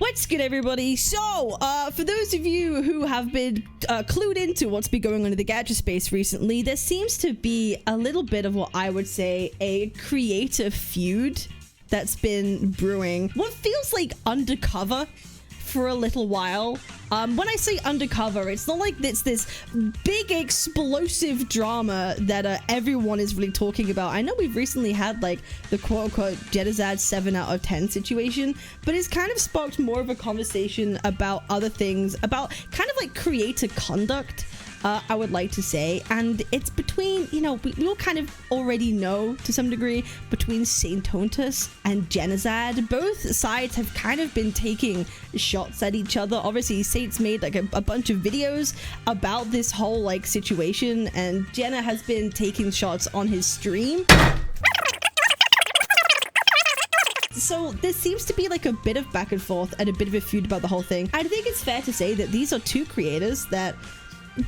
What's good, everybody? So, for those of you who have been clued into what's been going on in the gadget space recently, there seems to be a little bit of what I would say a creative feud that's been brewing. What feels like undercover for a little while. When I say undercover, it's not like it's this big explosive drama that everyone is really talking about. I know we've recently had like the quote-unquote Genizad 7 out of 10 situation, but it's kind of sparked more of a conversation about other things, about kind of like creator conduct, I would like to say. And it's between, you know, we all kind of already know to some degree, between Saintontus and Genizad. Both sides have kind of been taking shots at each other. Obviously, Saint's made like a bunch of videos about this whole like situation, and Jenna has been taking shots on his stream. So there seems to be like a bit of back and forth and a bit of a feud about the whole thing. I think it's fair to say that these are two creators that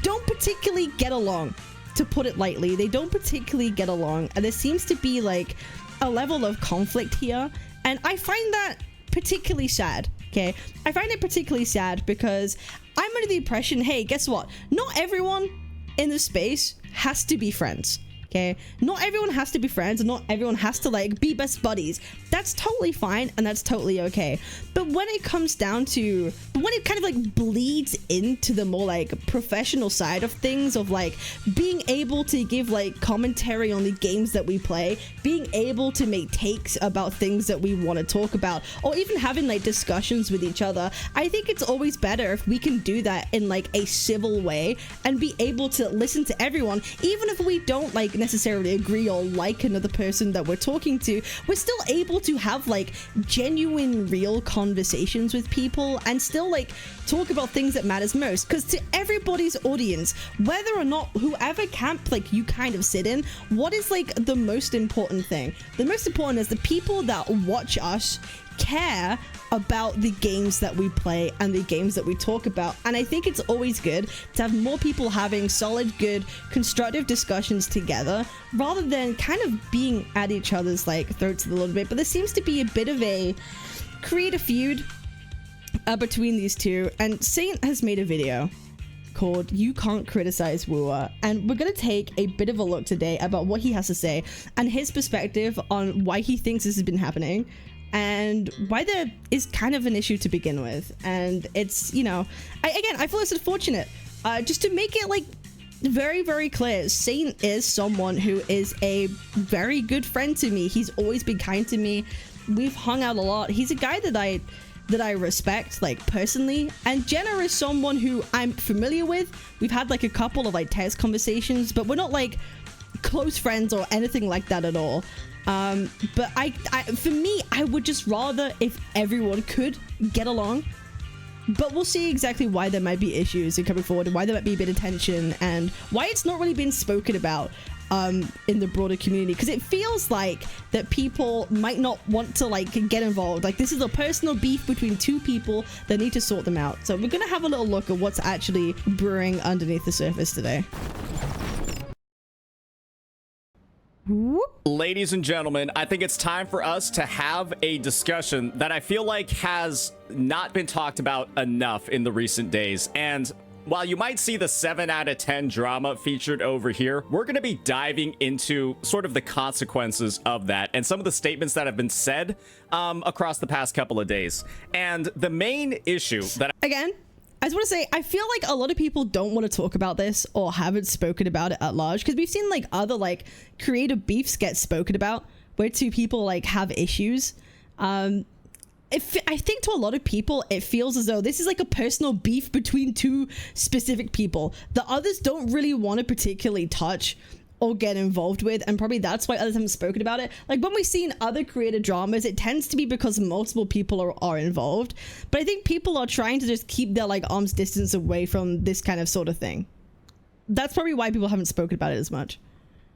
don't particularly get along, to put it lightly. They don't particularly get along, and there seems to be like a level of conflict here, and I find that particularly sad. Okay, I find it particularly sad because I'm under the impression, hey, guess what, not everyone in the space has to be friends. Okay, not everyone has to be friends, and not everyone has to like be best buddies. That's totally fine, and that's totally okay. But when it comes down to, when it kind of like bleeds into the more like professional side of things, of like being able to give like commentary on the games that we play, being able to make takes about things that we want to talk about, or even having like discussions with each other, I think it's always better if we can do that in like a civil way and be able to listen to everyone, even if we don't like necessarily agree or like another person that we're talking to. We're still able to have like genuine, real conversations with people and still like talk about things that matters most. Because to everybody's audience, whether or not whoever camp like you kind of sit in, what is like the most important thing? The most important is the people that watch us care about the games that we play and the games that we talk about. And I think it's always good to have more people having solid, good, constructive discussions together, rather than kind of being at each other's like throats a little bit. But there seems to be a bit of a creative feud between these two, and Saint has made a video called "You Can't Criticize Wooer," and we're gonna take a bit of a look today about what he has to say and his perspective on why he thinks this has been happening and why there is kind of an issue to begin with. And it's, you know, I feel it's unfortunate. Just to make it like very, very clear, Saint is someone who is a very good friend to me. He's always been kind to me. We've hung out a lot. He's a guy that I respect like personally, and Jenna is someone who I'm familiar with. We've had like a couple of like text conversations, but we're not like close friends or anything like that at all. But for me, I would just rather if everyone could get along. But we'll see exactly why there might be issues in coming forward, and why there might be a bit of tension, and why it's not really been spoken about in the broader community, because it feels like that people might not want to like get involved. Like, this is a personal beef between two people that need to sort them out. So we're gonna have a little look at what's actually brewing underneath the surface today. Ladies and gentlemen, I think it's time for us to have a discussion that I feel like has not been talked about enough in the recent days. And while you might see the 7 out of 10 drama featured over here, we're going to be diving into sort of the consequences of that and some of the statements that have been said across the past couple of days. And the main issue that again, I just want to say, I feel like a lot of people don't want to talk about this or haven't spoken about it at large, because we've seen like other like creative beefs get spoken about where two people like have issues. I think to a lot of people it feels as though this is like a personal beef between two specific people that others don't really want to particularly touch or get involved with, and probably that's why others haven't spoken about it. Like when we see in other creator dramas, it tends to be because multiple people are involved, but I think people are trying to just keep their like arm's distance away from this kind of sort of thing. That's probably why people haven't spoken about it as much.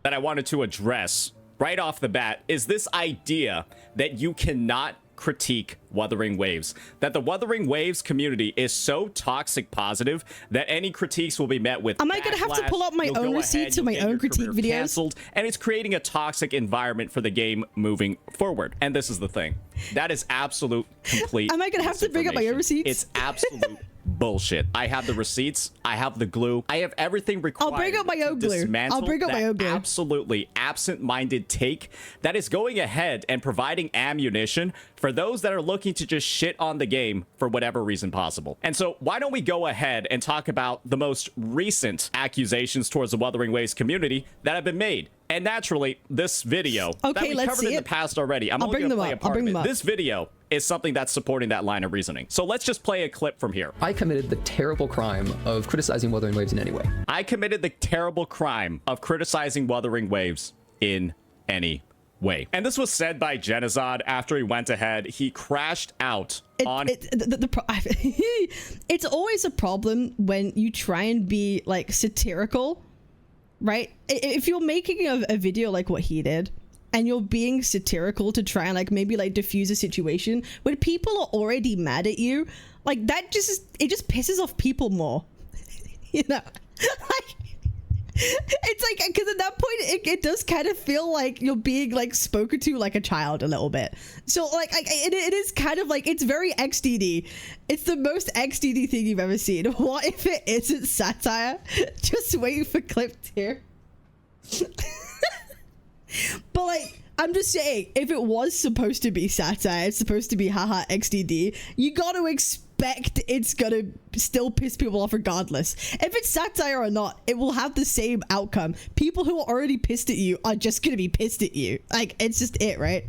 That I wanted to address right off the bat is this idea that you cannot critique Wuthering Waves. That the Wuthering Waves community is so toxic positive that any critiques will be met with Am I going to have to pull up my own receipts of my own critique videos? Canceled, and it's creating a toxic environment for the game moving forward. And this is the thing. That is absolute complete. Am I going to have to bring up my own receipts? It's absolute bullshit. I have the receipts. I have the glue. I have everything required. I'll bring up my own glue. I'll bring up my own glue. Absolutely absent-minded take that is going ahead and providing ammunition for those that are looking to just shit on the game for whatever reason possible. And so why don't we go ahead and talk about the most recent accusations towards the Wuthering Waves community that have been made. And naturally, this video that we covered in the past already, I'm only going to play a part of it. This video is something that's supporting that line of reasoning. So let's just play a clip from here. I committed the terrible crime of criticizing Wuthering Waves in any way. I committed the terrible crime of criticizing Wuthering Waves in any way. And this was said by Genozod after he went ahead. He crashed out on... It's always a problem when you try and be, like, satirical, right? If you're making a video like what he did, and you're being satirical to try and, like, maybe, like, diffuse a situation, when people are already mad at you, like, that just pisses off people more. You know? Like, it's like, because at that point, it does kind of feel like you're being, like, spoken to like a child a little bit. So, like, it is kind of like, it's very XDD. It's the most XDD thing you've ever seen. What if it isn't satire? Just waiting for clips here. But, like, I'm just saying, if it was supposed to be satire, it's supposed to be haha XDD, you gotta expect it's gonna still piss people off regardless. If it's satire or not, it will have the same outcome. People who are already pissed at you are just gonna be pissed at you. Like, it's just it, right?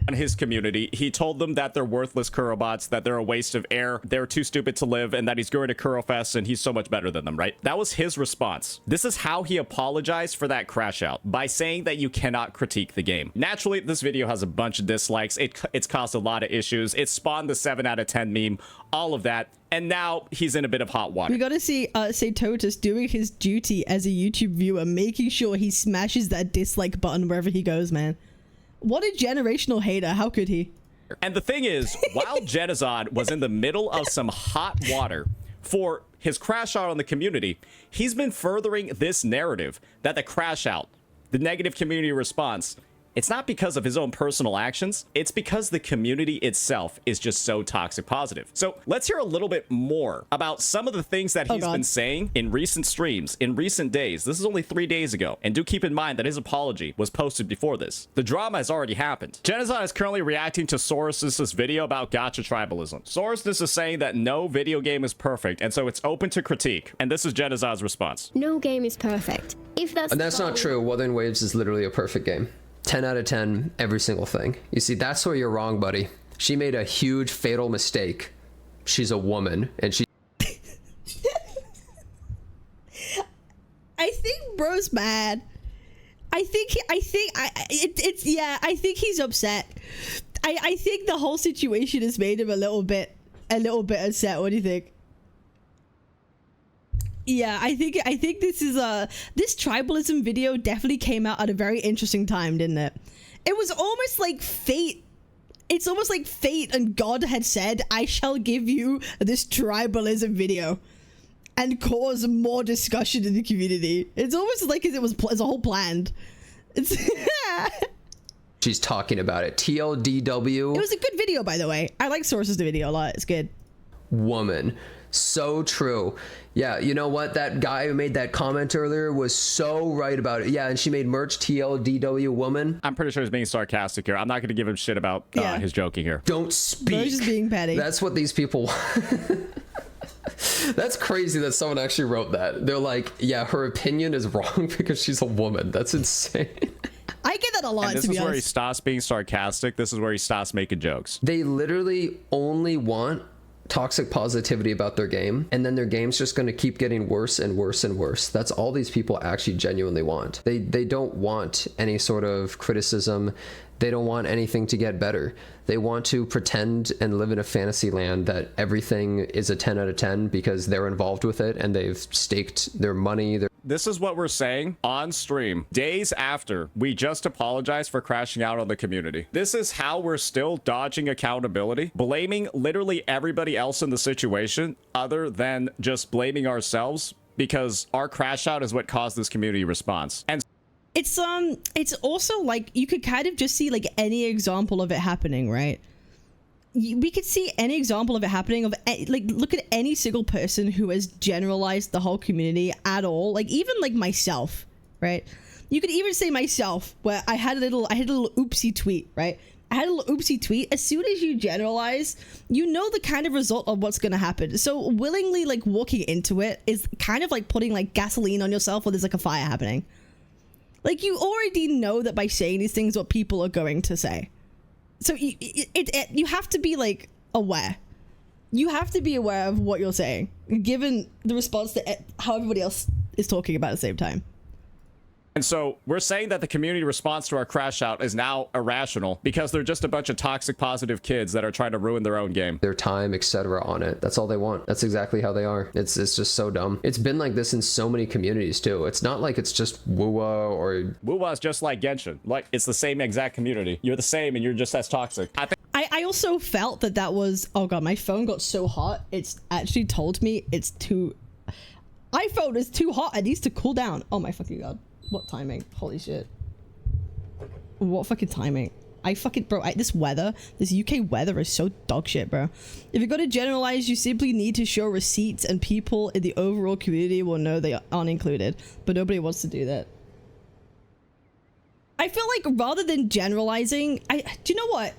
On his community, he told them that they're worthless Kurobots, that they're a waste of air, they're too stupid to live, and that he's going to Kurofest and he's so much better than them, right? That was his response. This is how he apologized for that crash out, by saying that you cannot critique the game. Naturally, this video has a bunch of dislikes. It's caused a lot of issues. It spawned the 7 out of 10 meme, all of that. And now he's in a bit of hot water. We gotta see Satotus doing his duty as a YouTube viewer, making sure he smashes that dislike button wherever he goes, man. What a generational hater. How could he? And the thing is, while Genozod was in the middle of some hot water for his crash out on the community, he's been furthering this narrative that the crash out, the negative community response, it's not because of his own personal actions. It's because the community itself is just so toxic positive. So let's hear a little bit more about some of the things that he's been saying in recent streams, in recent days. This is only 3 days ago. And do keep in mind that his apology was posted before this. The drama has already happened. Genozod is currently reacting to Soros's video about gacha tribalism. Soros is saying that no video game is perfect, and so it's open to critique. And this is Genozod's response. No game is perfect. If that's... And that's not true. Wuthering Waves is literally a perfect game. 10 out of 10, every single thing. You see, that's where you're wrong, buddy. She made a huge fatal mistake. She's a woman, and she... I think bro's mad. I think he's upset. I think the whole situation has made him a little bit upset. What do you think? Yeah, I think this is this tribalism video definitely came out at a very interesting time, didn't it? It was almost like fate. It's almost like fate and God had said, I shall give you this tribalism video and cause more discussion in the community. It's almost like it was as a whole planned. It's She's talking about it. TLDW. It was a good video, by the way. I like Source's video a lot. It's good. Woman. So true. Yeah, you know what? That guy who made that comment earlier was so right about it. Yeah, and she made merch TLDW woman. I'm pretty sure he's being sarcastic here. I'm not going to give him shit about his joking here. Don't speak. They're just being petty. That's what these people That's crazy that someone actually wrote that. They're like, yeah, her opinion is wrong because she's a woman. That's insane. I get that a lot, and this is where he stops being sarcastic. This is where he stops making jokes. They literally only want toxic positivity about their game, and then their game's just going to keep getting worse and worse and worse. That's all these people actually genuinely want. They don't want any sort of criticism. They don't want anything to get better. They want to pretend and live in a fantasy land that everything is a 10 out of 10 because they're involved with it and they've staked their money, their This is what we're saying on stream days after we just apologized for crashing out on the community. This is how we're still dodging accountability, blaming literally everybody else in the situation other than just blaming ourselves, because our crash out is what caused this community response. And it's also like you could kind of just see like any example of it happening, right? We could see any example of it happening of like, look at any single person who has generalized the whole community at all, like even like myself, right? You could even say myself, where I had a little oopsie tweet, right? I had a little oopsie tweet. As soon as you generalize, you know the kind of result of what's gonna happen. So willingly like walking into it is kind of like putting like gasoline on yourself when there's like a fire happening. Like you already know that by saying these things what people are going to say. So you have to be like aware. You have to be aware of what you're saying, given the response to how everybody else is talking about at the same time. And so we're saying that the community response to our crash out is now irrational because they're just a bunch of toxic positive kids that are trying to ruin their own game. Their time, etc. on it. That's all they want. That's exactly how they are. It's just so dumb. It's been like this in so many communities too. It's not like it's just Wuwa or... Wuwa is just like Genshin. Like, it's the same exact community. You're the same and you're just as toxic. I also felt that was... Oh god, my phone got so hot. It's actually told me it's too... iPhone is too hot. It needs to cool down. Oh my fucking god. What timing? Holy shit. What fucking timing? This weather, this UK weather is so dog shit, bro. If you're gonna generalize, you simply need to show receipts and people in the overall community will know they aren't included, but nobody wants to do that. I feel like rather than generalizing, do you know what?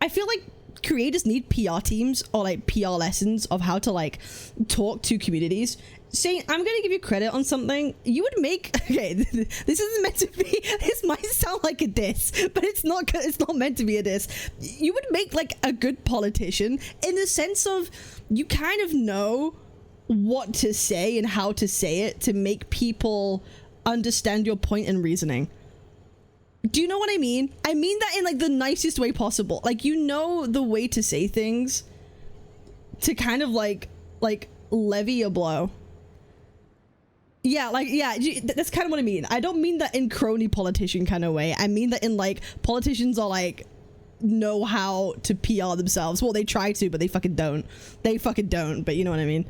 I feel like creators need PR teams or like PR lessons of how to like talk to communities. Saying, I'm gonna give you credit on something. You would make... Okay, this isn't meant to be... This might sound like a diss, but it's not meant to be a diss. You would make like a good politician in the sense of you kind of know what to say and how to say it to make people understand your point and reasoning. Do you know what I mean? I mean that in like the nicest way possible. Like, you know the way to say things to kind of like levy a blow. Yeah, that's kind of what I mean. I don't mean that in crony politician kind of way. I mean that in like politicians are like know how to PR themselves. Well, they try to, but they fucking don't. They fucking don't, but you know what I mean.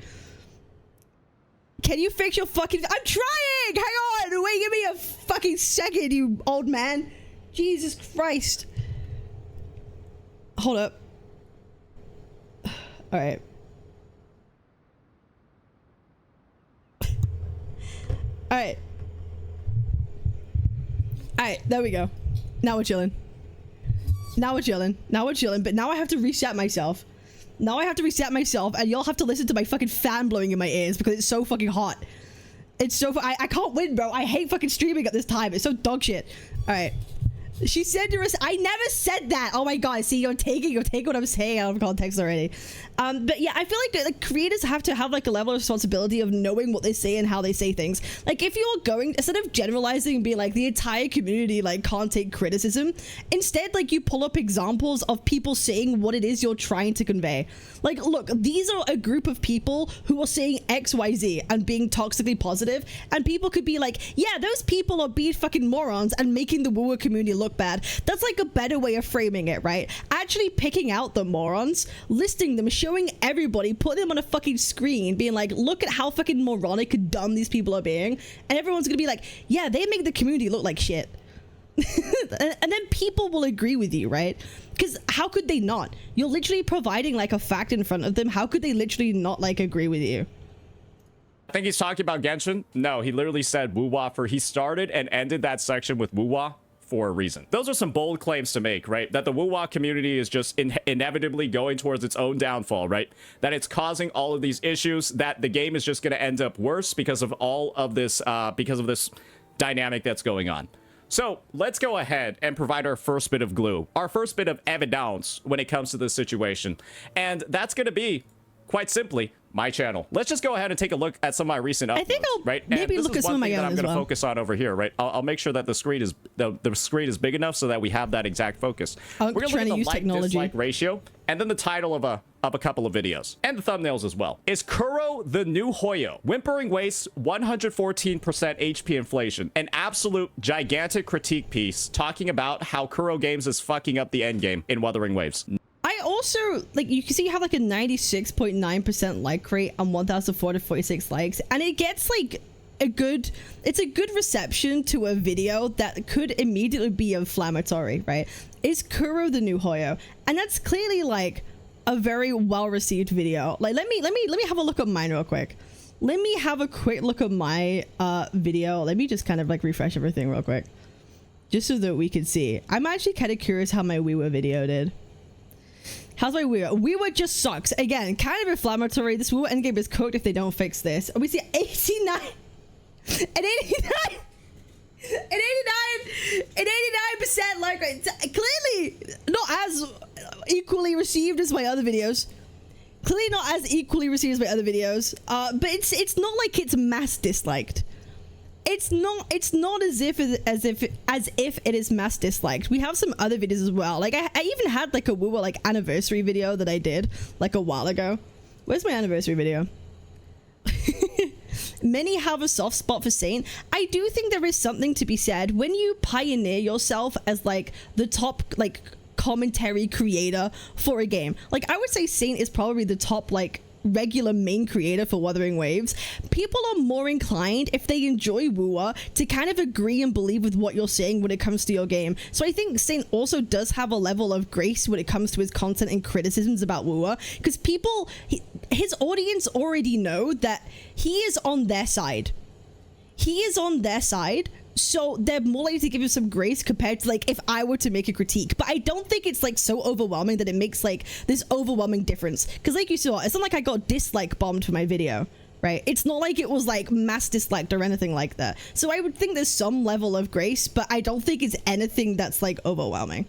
Can you fix your fucking... I'm trying! Hang on! Wait, give me a fucking second, you old man. Jesus Christ. Hold up. Alright. Alright. Alright, there we go. Now we're chilling. Now we're chilling. Now we're chilling, but now I have to reset myself. Now I have to reset myself, and y'all have to listen to my fucking fan blowing in my ears because it's so fucking hot. It's so... I can't win, bro. I hate fucking streaming at this time. It's so dog shit. Alright. She said I never said that. Oh my god. See, you're taking what I'm saying out of context already. But yeah, I feel like the creators have to have like a level of responsibility of knowing what they say and how they say things. Like, if you're going, instead of generalizing and being like the entire community like can't take criticism, instead like you pull up examples of people saying what it is you're trying to convey. Like, look, these are a group of people who are saying XYZ and being toxically positive, and people could be like, yeah, those people are being fucking morons and making the wooer community look bad. That's like a better way of framing it, right? Actually picking out the morons, listing them, showing everybody, putting them on a fucking screen, being like, look at how fucking moronic and dumb these people are being, and everyone's gonna be like, yeah, they make the community look like shit. And then people will agree with you, right? Because how could they not? You're literally providing like a fact in front of them. How could they literally not like agree with you? I think he's talking about Genshin. No, he literally said Wuwa. He started and ended that section with Wuwa for a reason. Those are some bold claims to make, right? That the Wuwa community is just inevitably going towards its own downfall, right? That it's causing all of these issues, that the game is just going to end up worse because of all of this, because of this dynamic that's going on. So let's go ahead and provide our first bit of glue, our first bit of evidence when it comes to this situation. And that's going to be, quite simply, my channel. Let's just go ahead and take a look at some of my recent uploads, I think I'll right? maybe and look at some of my own I'm as going to well. focus on over here, right? I'll make sure that the screen is big enough so that we have that exact focus. I'm We're going to trying look to at use the technology. like-dislike ratio, and then the title of a of a couple of videos, and the thumbnails as well. Is Kuro the new Hoyo? Whimpering Waste, 114% HP inflation. An absolute gigantic critique piece talking about how Kuro Games is fucking up the endgame in Wuthering Waves. I also, like, you can see you have like a 96.9% like rate on 1,446 likes, and it gets like it's a good reception to a video that could immediately be inflammatory, right? Is Kuro the new Hoyo? And that's clearly like a very well-received video. Like, let me have a look at mine real quick. Let me have a quick look at my video. Let me just kind of like refresh everything real quick, just so that we can see. I'm actually kind of curious how my WeWere video did. How's my WeWere? WeWere just sucks. Again, kind of inflammatory. This WeWere endgame is cooked if they don't fix this. We see 89 and 89% like rate. Clearly not as equally received as my other videos. Clearly not as equally received as my other videos. But it's not like it's mass disliked. It's not as if it is mass disliked. We have some other videos as well. Like I even had like a WoWa like anniversary video that I did like a while ago. Where's my anniversary video? Many have a soft spot for Saint. I do think there is something to be said when you pioneer yourself as like the top like commentary creator for a game. Like I would say Saint is probably the top like regular main creator for Wuthering Waves. People are more inclined, if they enjoy WoWa, to kind of agree and believe with what you're saying when it comes to your game. So I think Saint also does have a level of grace when it comes to his content and criticisms about WoWa, because people, his audience already know that he is on their side. He is on their side, so they're more likely to give him some grace compared to like if I were to make a critique. But I don't think it's like so overwhelming that it makes like this overwhelming difference, because like you saw, it's not like I got dislike bombed for my video, right? It's not like it was like mass disliked or anything like that. So I would think there's some level of grace, but I don't think it's anything that's like overwhelming.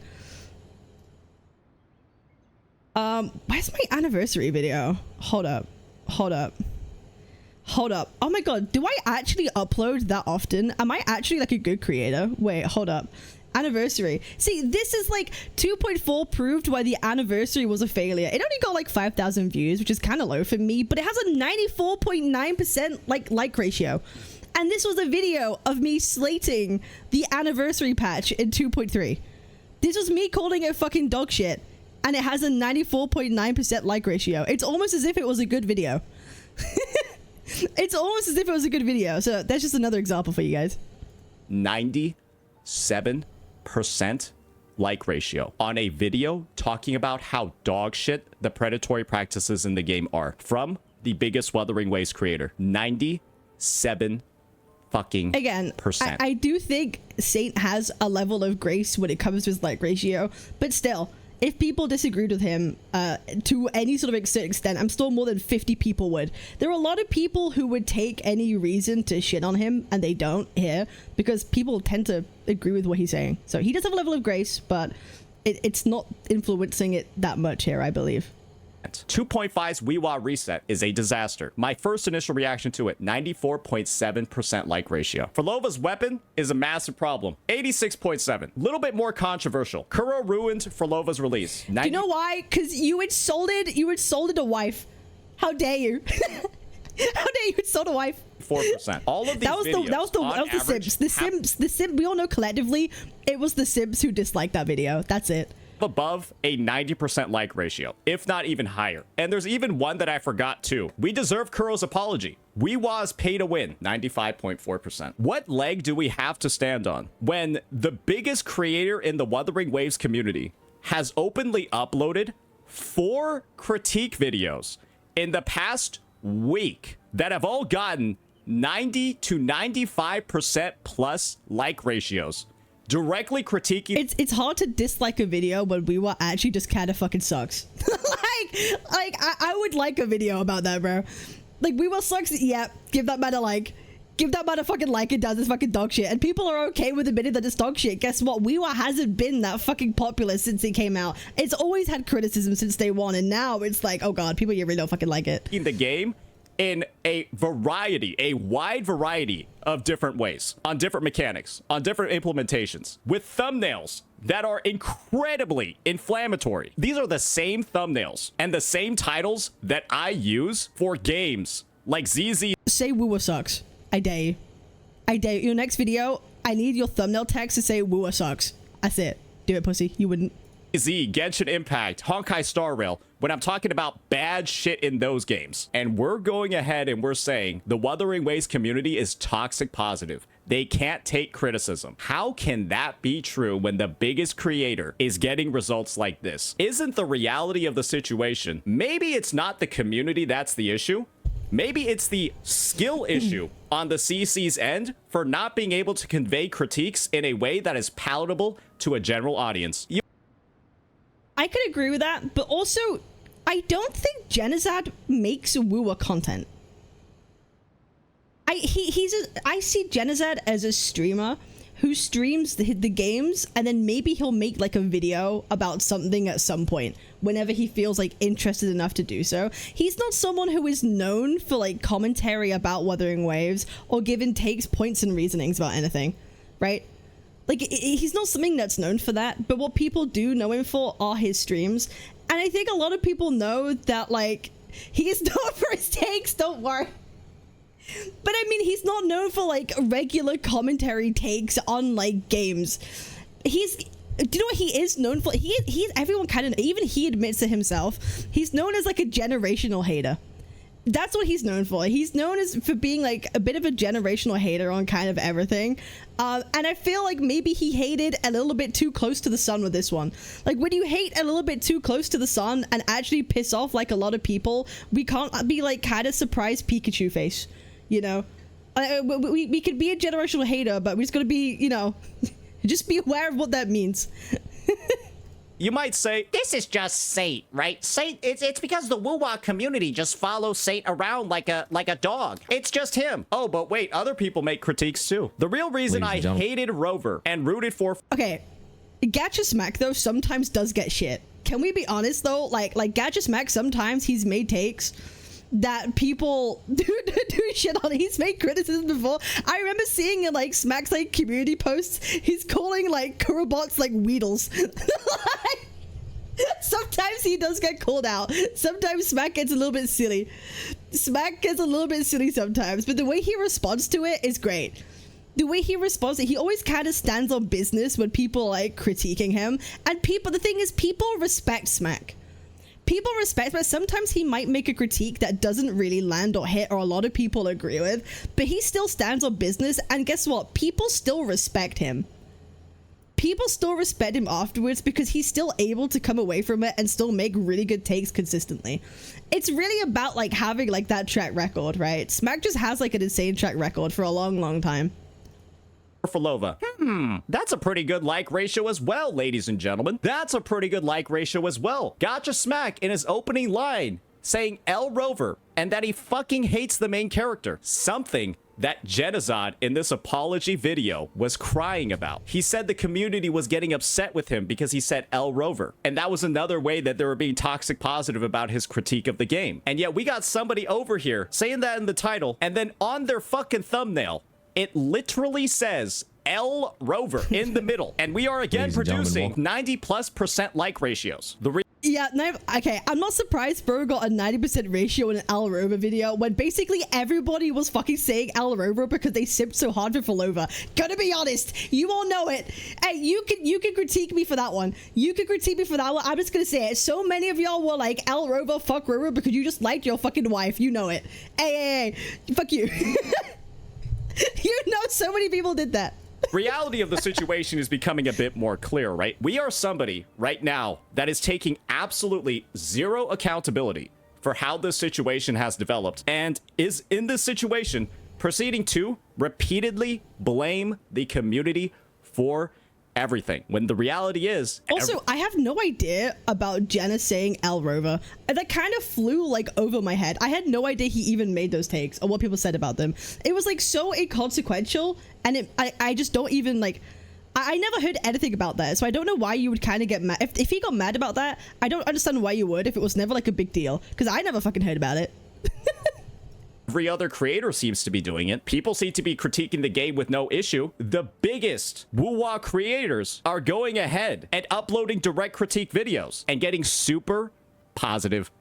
Where's my anniversary video? Hold up. Oh my god, do I actually upload that often? Am I actually like a good creator? Wait, hold up. Anniversary. See, this is like 2.4 proved why the anniversary was a failure. It only got like 5,000 views, which is kind of low for me, but it has a 94.9% like ratio. And this was a video of me slating the anniversary patch in 2.3. This was me calling it fucking dog shit, and it has a 94.9% like ratio. It's almost as if it was a good video. It's almost as if it was a good video. So that's just another example for you guys. 97% like ratio on a video talking about how dog shit the predatory practices in the game are, from the biggest Wuthering Waves creator. 97 fucking again percent. I do think Saint has a level of grace when it comes to his like ratio, but still, if people disagreed with him to any sort of extent, I'm still more than 50 people would. There are a lot of people who would take any reason to shit on him, and they don't here, because people tend to agree with what he's saying. So he does have a level of grace, but it's not influencing it that much here, I believe. 2.5's WeWa reset is a disaster. My first initial reaction to it, 94.7% like ratio. Furlova's weapon is a massive problem, 86.7. Little bit more controversial. Kuro ruined Furlova's release. Do you know why? Because you insulted a wife. How dare you? How dare you insult a wife? 4%. All of these videos, that was the Sims. The Sims. We all know collectively it was the Sims who disliked that video. That's it. Above a 90% like ratio, if not even higher. And there's even one that I forgot too. We deserve Kuro's apology. WeWa's pay to win, 95.4%. What leg do we have to stand on when the biggest creator in the Wuthering Waves community has openly uploaded 4 critique videos in the past week that have all gotten 90 to 95% plus like ratios? Directly critiquing. It's hard to dislike a video when WeWa actually just kind of fucking sucks. like I would like a video about that, bro. Like, WeWa sucks. Yeah, give that man a like. Give that man a fucking like. It does this fucking dog shit, and people are okay with admitting that it's dog shit. Guess what? WeWa hasn't been that fucking popular since it came out. It's always had criticism since day one, and now it's like, oh god, people really don't fucking like it. In the game in a wide variety of different ways, on different mechanics, on different implementations, with thumbnails that are incredibly inflammatory. These are the same thumbnails and the same titles that I use for games like ZZ. Say Woowa sucks. I dare you. I dare you. Your next video, I need your thumbnail text to say Woowa sucks. That's it. Do it, pussy. You wouldn't. Z, Genshin Impact, Honkai Star Rail, when I'm talking about bad shit in those games. And we're going ahead and we're saying the Wuthering Waves community is toxic positive. They can't take criticism. How can that be true when the biggest creator is getting results like this? Isn't the reality of the situation, maybe it's not the community that's the issue? Maybe it's the skill issue on the CC's end for not being able to convey critiques in a way that is palatable to a general audience. I could agree with that, but also, I don't think Genozad makes Woowa content. I see Genozad as a streamer who streams the games, and then maybe he'll make like a video about something at some point whenever he feels like interested enough to do so. He's not someone who is known for like commentary about Wuthering Waves or giving takes, points, and reasonings about anything, right? Like, he's not something that's known for that, but what people do know him for are his streams. And I think a lot of people know that, like, he is known for his takes, don't worry. But I mean, he's not known for, like, regular commentary takes on, like, games. Do you know what he is known for? Everyone kind of, even he admits to himself, he's known as, like, a generational hater. That's what he's known for. He's known for being like a bit of a generational hater on kind of everything. And I feel like maybe he hated a little bit too close to the sun with this one. Like, when you hate a little bit too close to the sun and actually piss off like a lot of people, we can't be like kind of surprised Pikachu face, you know? We could be a generational hater, but we're just gonna be, you know, just be aware of what that means. You might say, This is just Saint, right? Saint, it's because the Woo-Wah community just follows Saint around like a dog. it's just him. Oh, but wait, other people make critiques too. The real reason I hated Rover and rooted for... Okay, Gacha Smack though sometimes does get shit. Can we be honest though? Like Gacha Smack, sometimes he's made takes that people do shit on. He's made criticism before. I remember seeing in like Smack's like community posts, he's calling like Kurobots like Weedles. Sometimes he does get called out. Sometimes Smack gets a little bit silly. Smack gets a little bit silly sometimes, but the way he responds to it is great. The way he responds, he always kind of stands on business when people like critiquing him. And the thing is, people respect Smack. People respect, but sometimes he might make a critique that doesn't really land or hit or a lot of people agree with, but he still stands on business, and guess what? People still respect him. People still respect him afterwards because he's still able to come away from it and still make really good takes consistently. It's really about like having like that track record, right? Smack just has like an insane track record for a long time. for Lova. That's a pretty good like ratio as well, ladies and gentlemen. That's a pretty good like ratio as well. Gotcha Smack in his opening line saying L Rover and that he fucking hates the main character. Something that Genozad in this apology video was crying about. He said the community was getting upset with him because he said L Rover. And that was another way that they were being toxic positive about his critique of the game. And yet we got somebody over here saying that in the title, and then on their fucking thumbnail, it literally says L Rover in the middle. And we are again producing 90+% like ratios. Yeah, no, okay, I'm not surprised Bro got a 90% ratio in an Al Rover video when basically everybody was fucking saying Al Rover because they simped so hard for Falova. Gotta be honest, you all know it. Hey, you can critique me for that one. You can critique me for that one. I'm just gonna say it. So many of y'all were like, Al Rover, fuck Rover, because you just liked your fucking wife. You know it. Hey, fuck you. You know so many people did that. Reality of the situation is becoming a bit more clear, right? We are somebody right now that is taking absolutely zero accountability for how this situation has developed and is in this situation proceeding to repeatedly blame the community for everything, when the reality is also I have no idea about Jenna saying Al Rover, and that kind of flew like over my head. I had no idea he even made those takes or what people said about them. It was like so inconsequential, and I just don't even like I never heard anything about that, so I don't know why you would kind of get mad if he got mad about that. I don't understand why you would if it was never like a big deal, because I never fucking heard about it. Every other creator seems to be doing it. People seem to be critiquing the game with no issue. The biggest woo-wah creators are going ahead and uploading direct critique videos and getting super positive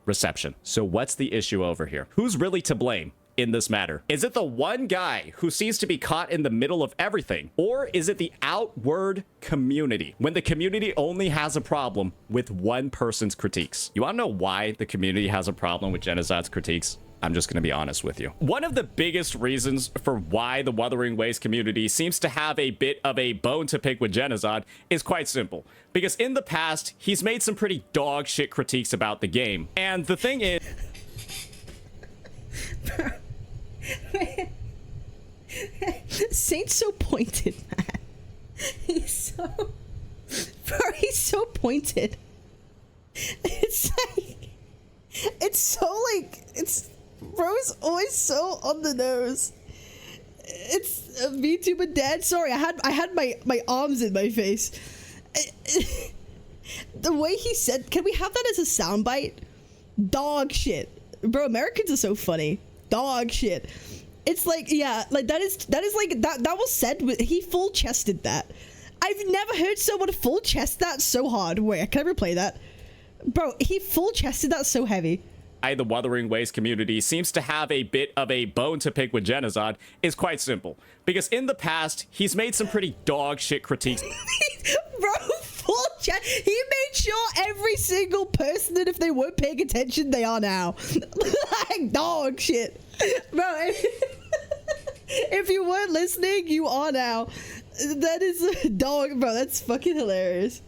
reception. So what's the issue over here? Who's really to blame in this matter? Is it the one guy who seems to be caught in the middle of everything? Or is it the outward community, when the community only has a problem with one person's critiques? You want to know why the community has a problem with Genocide's critiques? I'm just going to be honest with you. One of the biggest reasons for why the Wuthering Waves community seems to have a bit of a bone to pick with Genocide is quite simple. Because in the past, he's made some pretty dog shit critiques about the game. And the thing is... Saint's so pointed, man. He's so pointed. Bro's always so on the nose. It's VTuber dad. Sorry, I had my arms in my face. The way he said, can we have that as a soundbite? Dog shit. Bro, Americans are so funny. Dog shit. It's like, yeah, like that is like that was said with, he full chested that. I've never heard someone full chest that so hard. Wait, can I replay that? Bro, he full chested that so heavy. The Wuthering Waves community seems to have a bit of a bone to pick with Genocide is quite simple. Because in the past, he's made some pretty dog shit critiques. Bro, full chat. He made sure every single person that if they weren't paying attention, they are now. Like dog shit. Bro, if you weren't listening, you are now. That is a dog, bro. That's fucking hilarious.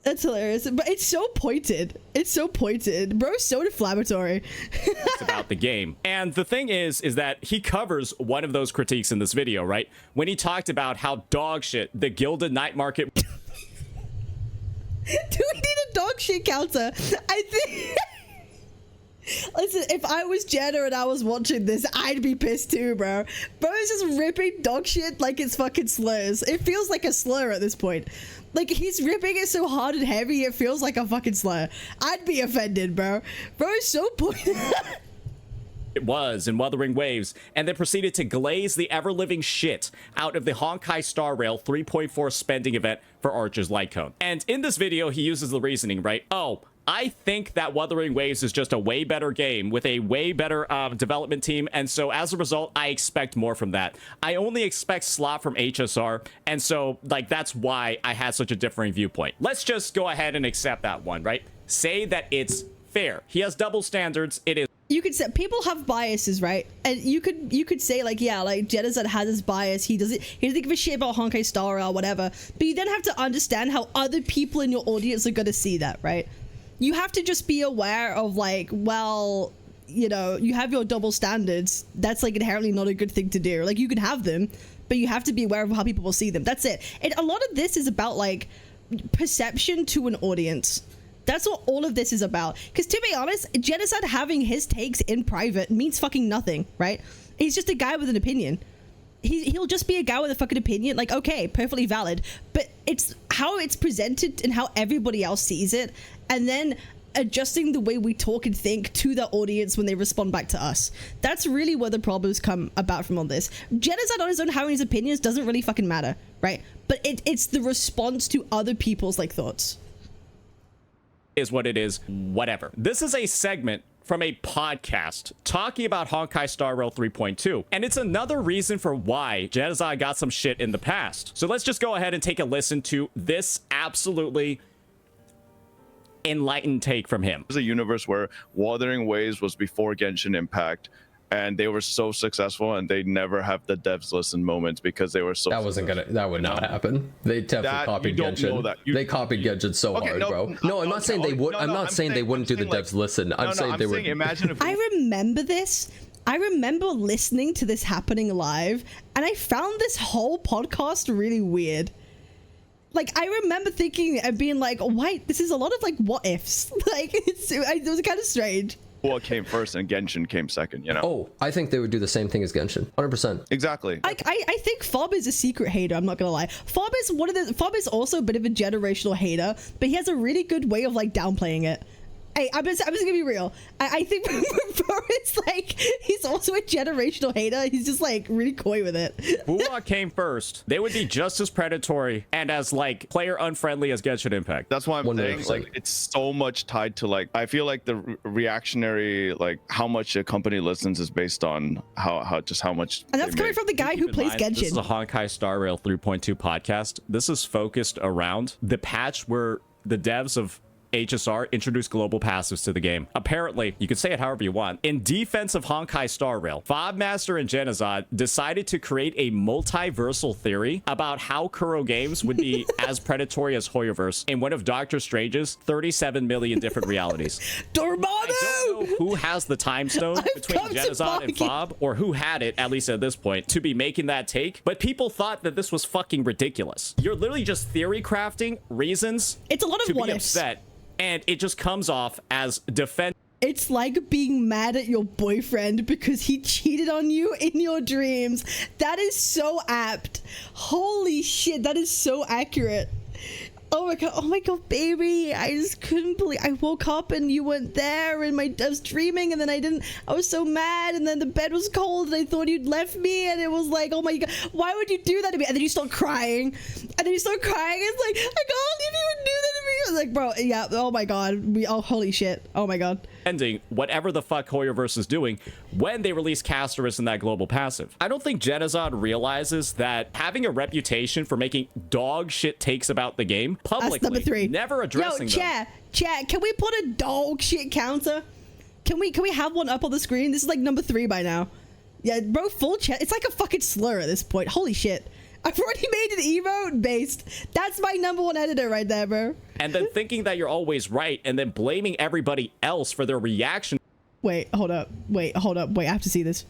That's hilarious, but it's so pointed. It's so pointed. Bro's so inflammatory. It's about the game. And the thing is that he covers one of those critiques in this video, right? When he talked about how dog shit the Gilded Night Market... Do we need a dog shit counter? I think... Listen, if I was Jenna and I was watching this, I'd be pissed too, bro. Bro is just ripping dog shit like it's fucking slurs. It feels like a slur at this point. Like, he's ripping it so hard and heavy, it feels like a fucking slur. I'd be offended, bro. Bro is so pointed. It was in Wuthering Waves, and then proceeded to glaze the ever-living shit out of the Honkai Star Rail 3.4 spending event for Archer's Light Cone. And in this video, he uses the reasoning, right? Oh, I think that Wuthering Waves is just a way better game with a way better development team, and so as a result, I expect more from that. I only expect slot from HSR, and so, like, that's why I had such a differing viewpoint. Let's just go ahead and accept that one, right? Say that it's fair. He has double standards. It is. You could say people have biases, right? And you could say like, yeah, like Genocide has his bias. He doesn't give a shit about Honkai Star or whatever. But you then have to understand how other people in your audience are gonna see that, right? You have to just be aware of like, well, you know, you have your double standards. That's like inherently not a good thing to do. Like you can have them, but you have to be aware of how people will see them. That's it. And a lot of this is about like perception to an audience. That's what all of this is about. Because to be honest, Genocide having his takes in private means fucking nothing, right? He's just a guy with an opinion. He'll just be a guy with a fucking opinion. Like, okay, perfectly valid. But it's how it's presented and how everybody else sees it. And then adjusting the way we talk and think to the audience when they respond back to us. That's really where the problems come about from all this. Genocide on his own having his opinions doesn't really fucking matter, right? But it's the response to other people's like thoughts. Is what it is, whatever. This is a segment from a podcast talking about Honkai Star Rail 3.2, and it's another reason for why Genocide got some shit in the past. So let's just go ahead and take a listen to this absolutely enlightened take from him. There's a universe where Wuthering Waves was before Genshin Impact, and they were so successful, and they never have the devs listen moments because they were so that would not happen. They definitely copied Genshin. They copied Genshin so hard, bro. No, I'm not saying they would. I'm not saying they wouldn't do the devs listen. I'm saying they would. Imagine if I remember this. I remember listening to this happening live, and I found this whole podcast really weird. Like, I remember thinking and being like, wait, this is a lot of like what ifs. Like, it was kind of strange. What came first and Genshin came second, you know? Oh, I think they would do the same thing as Genshin. 100%. Exactly. I think Fob is a secret hater, I'm not gonna lie. Fob is also a bit of a generational hater, but he has a really good way of like downplaying it. Hey, I'm just gonna be real. I think bro, it's like he's also a generational hater. He's just like really coy with it. Wuwa came first. They would be just as predatory and as like player unfriendly as Genshin Impact. That's why I'm saying 100%. like it's so much tied to like I feel like the reactionary like how much a company listens is based on how much. And that's they coming make. from the guy who Keep in plays mind, This is a Genshin. Honkai Star Rail 3.2 podcast. This is focused around the patch where the devs of HSR introduced global passives to the game. Apparently, you can say it however you want. In defense of Honkai Star Rail, Fobmaster and Genozod decided to create a multiversal theory about how Kuro games would be as predatory as Hoyoverse in one of Doctor Strange's 37 million different realities. Dormammu! I don't know who has the time stone between come to Genozod and fucking- Fob, or who had it, at least at this point, to be making that take, but people thought that this was fucking ridiculous. You're literally just theory crafting reasons It's a lot of to what be ifs. upset, and it just comes off as defense. It's like being mad at your boyfriend because he cheated on you in your dreams. That is so apt. Holy shit, that is so accurate. Oh my god, baby. I just couldn't believe I woke up and you weren't there and I was dreaming and then I was so mad and then the bed was cold and I thought you'd left me and it was like, oh my god, why would you do that to me? And then you start crying and then you start crying. It's like, I can't believe you would do that to me. I was like, bro, yeah, oh my god. Holy shit. Oh my god. Ending whatever the fuck Hoyoverse is doing when they release Casterus in that global passive. I don't think Genozod realizes that having a reputation for making dog shit takes about the game publicly, That's number 3. never addressing Yo, them. chat, can we put a dog shit counter? Can we have one up on the screen? This is like number 3 by now. Yeah, bro, full chat. It's like a fucking slur at this point. Holy shit. I've already made an emote based. That's my number 1 editor right there, bro. And then thinking that you're always right and then blaming everybody else for their reaction. Wait, hold up. Wait, I have to see this.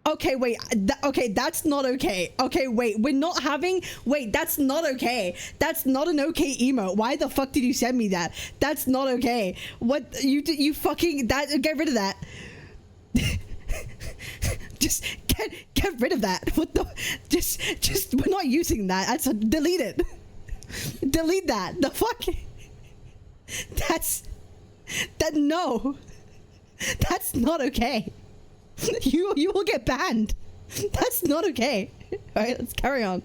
Okay, wait. Okay, that's not okay. Okay, wait. We're not having... Wait, that's not okay. That's not an okay emote. Why the fuck did you send me that? That's not okay. What? You fucking... Get rid of that. Just get rid of that. What the... Just... We're not using that. That's... Delete it. Delete that. The fuck... No. That's not okay. You will get banned. That's not okay. All right, let's carry on.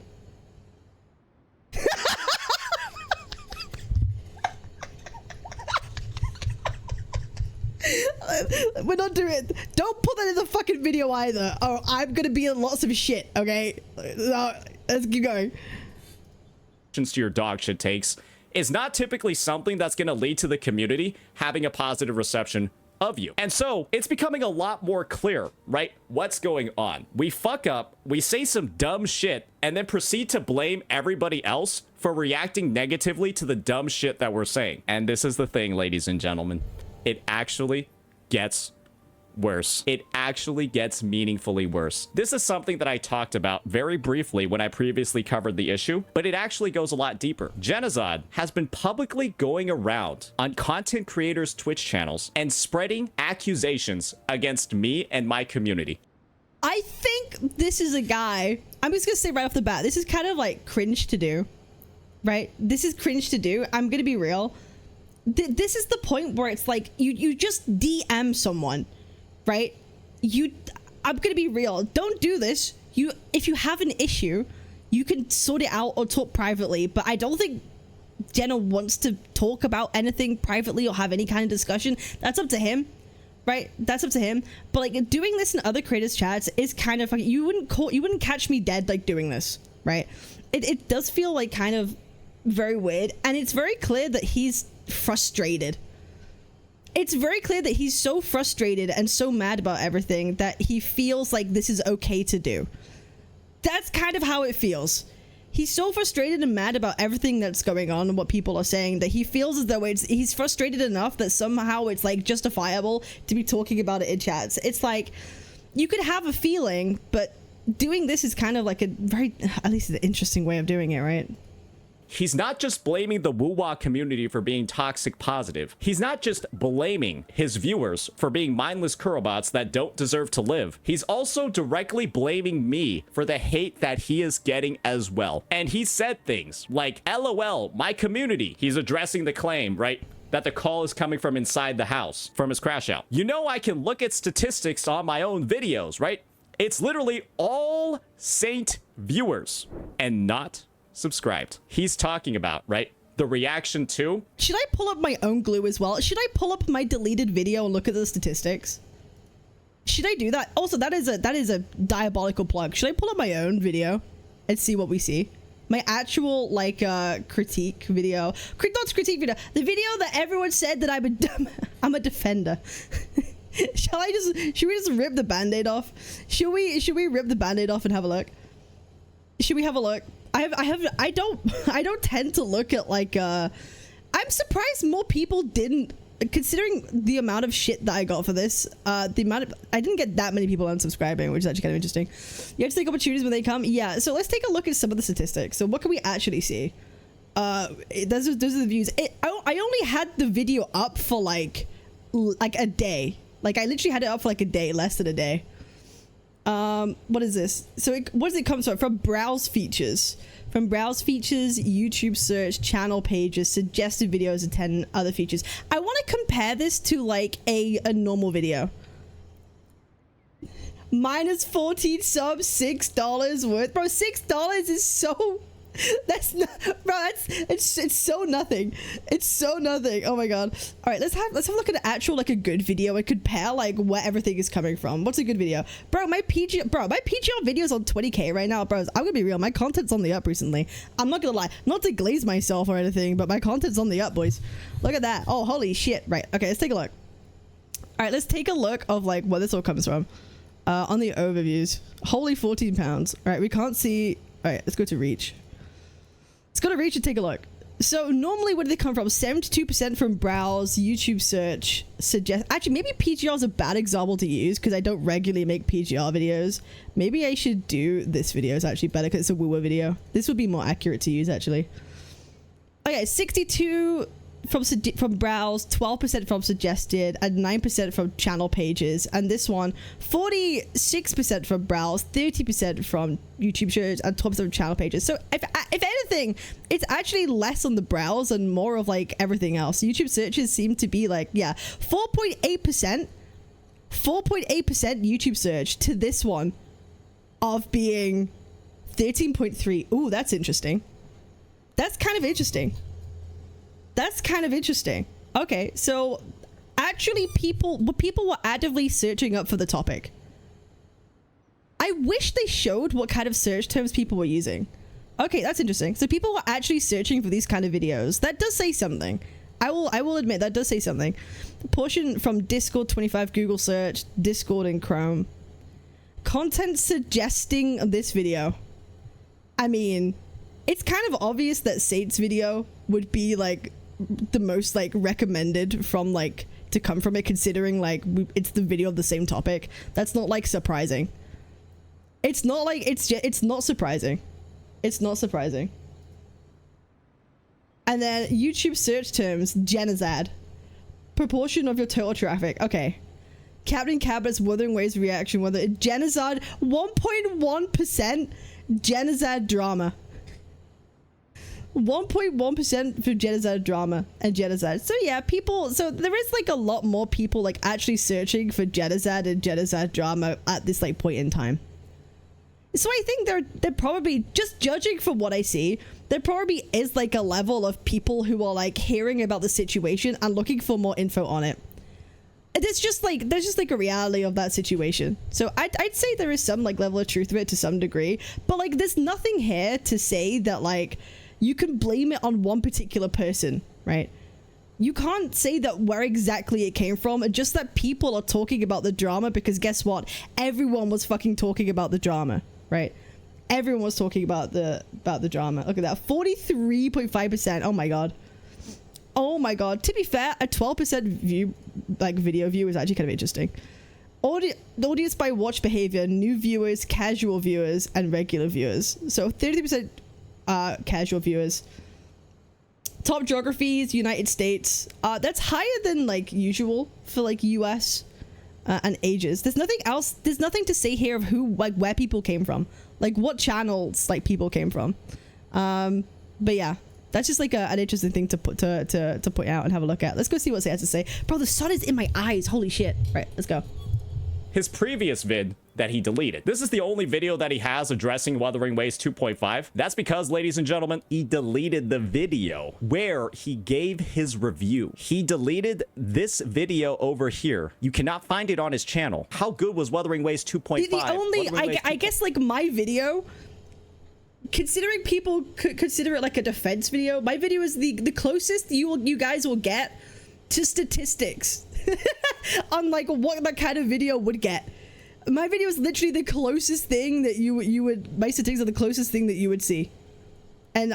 We're not doing it. Don't put that in the fucking video either, or I'm gonna be in lots of shit. Okay, let's keep going. To your dog shit takes is not typically something that's going to lead to the community having a positive reception of you. And so it's becoming a lot more clear, right? What's going on? We fuck up, we say some dumb shit, and then proceed to blame everybody else for reacting negatively to the dumb shit that we're saying. And this is the thing, ladies and gentlemen. It actually gets worse. It actually gets meaningfully worse. This is something that I talked about very briefly when I previously covered the issue, but it actually goes a lot deeper. Genozod has been publicly going around on content creators' Twitch channels and spreading accusations against me and my community. I think this is a guy, I'm just gonna say right off the bat, this is kind of like cringe to do, right? This is cringe to do. I'm gonna be real. This is the point where it's like you just DM someone, right? I'm gonna be real. Don't do this. If you have an issue, you can sort it out or talk privately. But I don't think Jenna wants to talk about anything privately or have any kind of discussion. That's up to him, right? That's up to him. But like doing this in other creators' chats is kind of like you wouldn't catch me dead like doing this, right? It does feel like kind of very weird, and it's very clear that he's frustrated. It's very clear that he's so frustrated and so mad about everything that he feels like this is okay to do. That's kind of how it feels. He's so frustrated and mad about everything that's going on and what people are saying that he feels as though he's frustrated enough that somehow it's like justifiable to be talking about it in chats. It's like you could have a feeling, but doing this is kind of like a very, at least an interesting way of doing it, right? He's not just blaming the Wuwa community for being toxic positive. He's not just blaming his viewers for being mindless Kurobots that don't deserve to live. He's also directly blaming me for the hate that he is getting as well. And he said things like, LOL, my community. He's addressing the claim, right? that the call is coming from inside the house, from his crash out. You know, I can look at statistics on my own videos, right? It's literally all Saint viewers and not subscribed. He's talking about, right? The reaction to... Should I pull up my own glue as well? Should I pull up my deleted video and look at the statistics? Should I do that? Also, that is a diabolical plug. Should I pull up my own video and see what we see? My actual, like, critique video. Not critique video. The video that everyone said that I'm a defender. Should we just rip the band-aid off? Should we rip the band-aid off and have a look? Should we have a look? I don't tend to look at, like, I'm surprised more people didn't, considering the amount of shit that I got for this, I didn't get that many people unsubscribing, which is actually kind of interesting. You have to take opportunities when they come. Yeah, so let's take a look at some of the statistics. So what can we actually see? Those are the views. I only had the video up for like a day. Like, I literally had it up for like a day, less than a day. What is this? So what does it come from? From browse features. From browse features, YouTube search, channel pages, suggested videos, and 10 other features. I want to compare this to like a normal video. Minus 14 subs, $6 worth. Bro, $6 is so... That's not... Bro, it's so nothing. It's so nothing. Oh my god. All right, let's have a look at an actual, like, a good video and compare, like, where everything is coming from. What's a good video? Bro, my PGR video's on 20k right now, bros. I'm gonna be real. My content's on the up recently. I'm not gonna lie. Not to glaze myself or anything, but my content's on the up, boys. Look at that. Oh, holy shit. Right. Okay, let's take a look. All right, let's take a look of, like, where this all comes from. On the overviews. Holy 14 pounds. All right, we can't see... All right, let's go to reach. Let's go to reach and take a look. So normally, where do they come from? 72% from browse, YouTube search, suggest. Actually, maybe PGR is a bad example to use because I don't regularly make PGR videos. Maybe I should do this video. It's actually better because it's a woo-woo video. This would be more accurate to use, actually. Okay, 62 from browse, 12% from suggested, and 9% from channel pages. And this one, 46% from browse, 30% from YouTube search, and 12% from channel pages. So if anything, it's actually less on the browse and more of like everything else. YouTube searches seem to be like, yeah, 4.8% YouTube search to this one of being 13.3. Ooh, that's interesting. That's kind of interesting. That's kind of interesting. Okay, so actually people were actively searching up for the topic. I wish they showed what kind of search terms people were using. Okay, that's interesting. So people were actually searching for these kind of videos. That does say something. I will admit that does say something. Portion from Discord, 25 Google search, Discord and Chrome. Content suggesting this video. I mean, it's kind of obvious that Saint's video would be like the most like recommended from like to come from it, considering like it's the video of the same topic. That's not like surprising. It's not like it's not surprising. It's not surprising. And then YouTube search terms, genocide. Proportion of your total traffic. Okay. Captain Cabinetz Wuthering Waves reaction, whether genocide, 1.1% genocide drama. 1.1% for genocide drama and genocide. So yeah, so there is like a lot more people like actually searching for genocide and genocide drama at this like point in time. So I think they're probably, just judging from what I see, there probably is like a level of people who are like hearing about the situation and looking for more info on it. There's just like a reality of that situation. So I'd say there is some like level of truth of it to some degree, but like there's nothing here to say that like you can blame it on one particular person, right? You can't say that where exactly it came from, just that people are talking about the drama, because guess what? Everyone was fucking talking about the drama, right? Everyone was talking about the drama. Look at that, 43.5%. Oh my god. Oh my god. To be fair, a 12% view, like video view, is actually kind of interesting. The audience by watch behavior: new viewers, casual viewers, and regular viewers. So 30% casual viewers. Top geographies: United States. That's higher than like usual for like US and ages. There's nothing else. There's nothing to say here of who, like, where people came from, like what channels like people came from. But yeah, That's just like an interesting thing to put out and have a look at. Let's go see what Saint has to say. Bro, the sun is in my eyes. Holy shit. Right, let's go. His previous vid that he deleted. This is the only video that he has addressing Wuthering Waves 2.5. That's because, ladies and gentlemen, he deleted the video where he gave his review. He deleted this video over here. You cannot find it on his channel. How good was Wuthering Waves 2.5? The only, I guess, like, my video, considering people consider it like a defense video, my video is the closest you guys will get to statistics on like what that kind of video would get. My video is literally the closest thing that you would, my statistics are the closest thing that you would see, and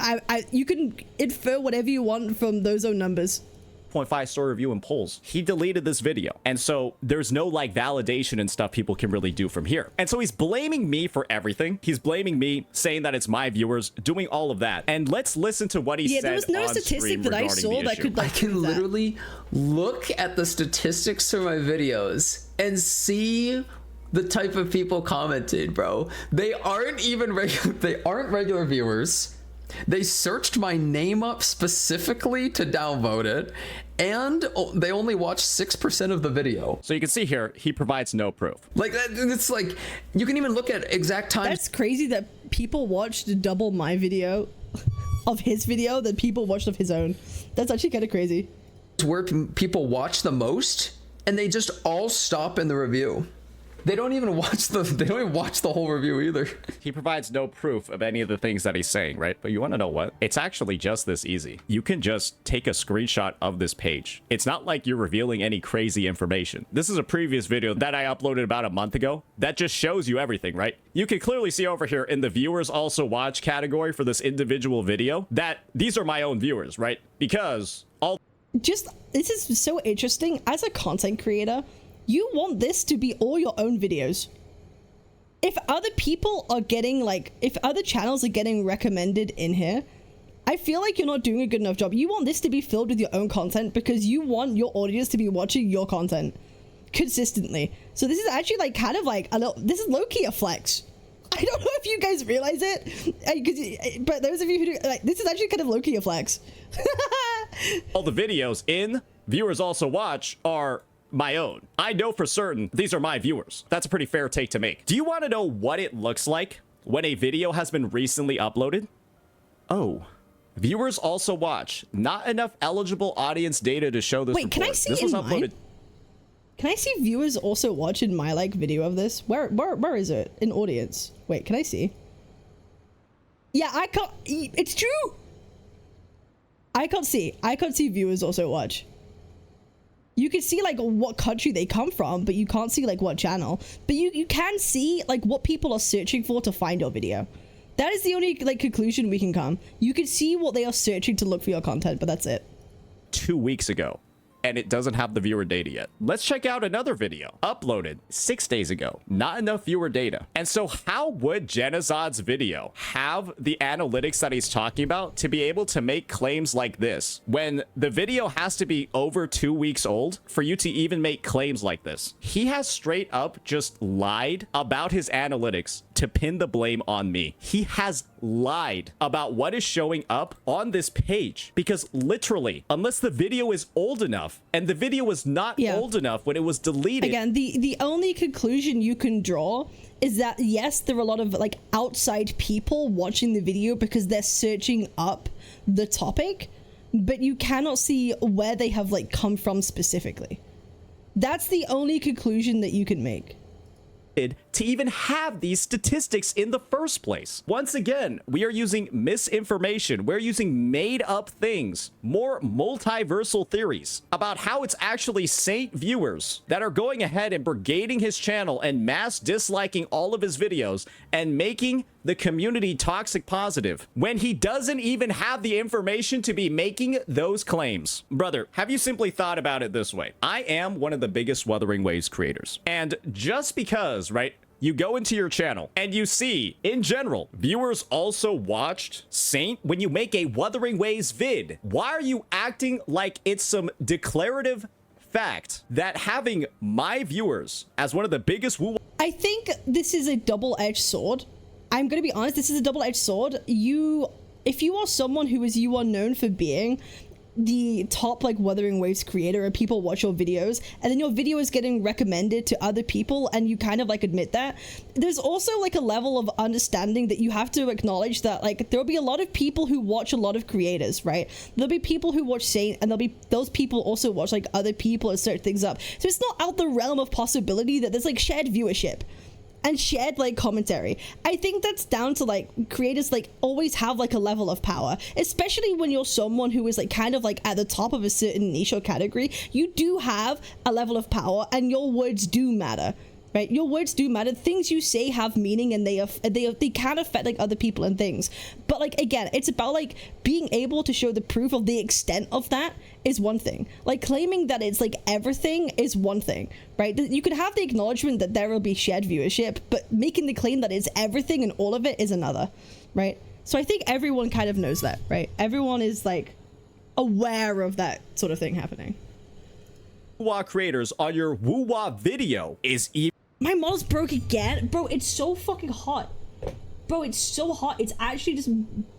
you can infer whatever you want from those own numbers. 0.5 star review and polls. He deleted this video, and so there's no like validation and stuff people can really do from here. And so he's blaming me for everything. He's blaming me, saying that it's my viewers, doing all of that. And let's listen to what he said. Yeah, there was no statistic that I saw that could like I can literally look at the statistics for my videos and see the type of people commented, bro. They aren't even regular viewers. They searched my name up specifically to downvote it, and they only watched 6% of the video. So you can see here, he provides no proof. Like, it's like, you can even look at exact times. That's crazy that people watched double my video of his video than people watched of his own. That's actually kind of crazy. Where people watch the most, and they just all stop in the review. They don't even watch the whole review either. He provides no proof of any of the things that he's saying, right? But you want to know what? It's actually just this easy. You can just take a screenshot of this page. It's not like you're revealing any crazy information. This is a previous video that I uploaded about a month ago that just shows you everything, right? You can clearly see over here in the viewers also watch category for this individual video that these are my own viewers, right? Because all... This is so interesting. As a content creator, you want this to be all your own videos. If other people are getting if other channels are getting recommended in here, I feel like you're not doing a good enough job. You want this to be filled with your own content because you want your audience to be watching your content consistently. So this is actually like kind of like this is low-key a flex. I don't know if you guys realize it, but those of you who do, like, this is actually kind of low-key a flex. All the videos in viewers also watch are my own. I know for certain these are my viewers. That's a pretty fair take to make. Do you want to know what it looks like when a video has been recently uploaded? Oh, viewers also watch. Not enough eligible audience data to show this. Wait, can I see this was uploaded? Mine? Can I see viewers also watch in my video of this? Where is it in audience? Wait, can I see? Yeah, I can't. It's true. I can't see viewers also watch. You can see like what country they come from, but you can't see like what channel. But you can see like what people are searching for to find your video. That is the only like conclusion we can come. You can see what they are searching to look for your content, but that's it. 2 weeks ago, and it doesn't have the viewer data yet. Let's check out another video uploaded 6 days ago. Not enough viewer data. And so how would Genozod's video have the analytics that he's talking about to be able to make claims like this when the video has to be over 2 weeks old for you to even make claims like this? He has straight up just lied about his analytics to pin the blame on me. He has lied about what is showing up on this page because literally, unless the video is old enough, and the video was not old enough when it was deleted. Again, the only conclusion you can draw is that yes, there are a lot of like outside people watching the video because they're searching up the topic, but you cannot see where they have like come from specifically. That's the only conclusion that you can make. To even have these statistics in the first place. Once again, we are using misinformation. We're using made up things, more multiversal theories about how it's actually Saint viewers that are going ahead and brigading his channel and mass disliking all of his videos and making the community toxic positive when he doesn't even have the information to be making those claims. Brother, have you simply thought about it this way? I am one of the biggest Wuthering Waves creators. And just because, right, you go into your channel and you see, in general, viewers also watched Saint when you make a Wuthering Waves vid. Why are you acting like it's some declarative fact that having my viewers as one of the biggest I think this is a double-edged sword. I'm going to be honest, this is a double-edged sword. You if you are someone who is you are known for being the top like Wuthering Waves creator and people watch your videos and then your video is getting recommended to other people and you kind of like admit that, there's also like a level of understanding that you have to acknowledge that like there'll be a lot of people who watch a lot of creators, right? There'll be people who watch Saint and there'll be those people also watch like other people and start things up. So it's not out the realm of possibility that there's like shared viewership and shared like commentary. I think that's down to like creators like always have like a level of power, especially when you're someone who is like kind of like at the top of a certain niche or category. You do have a level of power and your words do matter, right? Your words do matter. Things you say have meaning and they can affect like other people and things. But like again, it's about like being able to show the proof of the extent of that is one thing. Like claiming that it's like everything is one thing, right? You could have the acknowledgement that there will be shared viewership, but making the claim that it's everything and all of it is another, right? So I think everyone kind of knows that, right? Everyone is like aware of that sort of thing happening. Woo-wah creators on your woo-wah video is even. My model's broke again? Bro, it's so fucking hot. Bro, it's so hot. It's actually just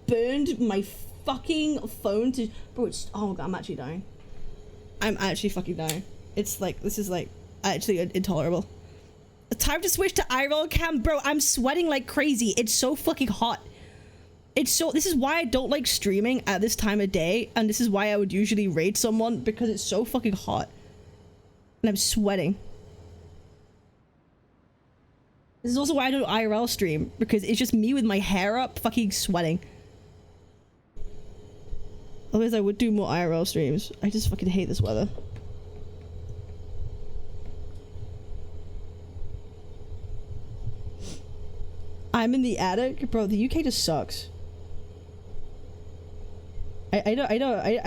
burned my fucking phone to... Bro, it's... Oh my god, I'm actually dying. I'm actually fucking dying. It's like... This is like actually intolerable. Time to switch to IRL cam. Bro, I'm sweating like crazy. It's so fucking hot. It's so... This is why I don't like streaming at this time of day. And this is why I would usually raid someone. Because it's so fucking hot. And I'm sweating. This is also why I don't IRL stream, because it's just me with my hair up fucking sweating. Otherwise I would do more IRL streams. I just fucking hate this weather. I'm in the attic? Bro, the UK just sucks. I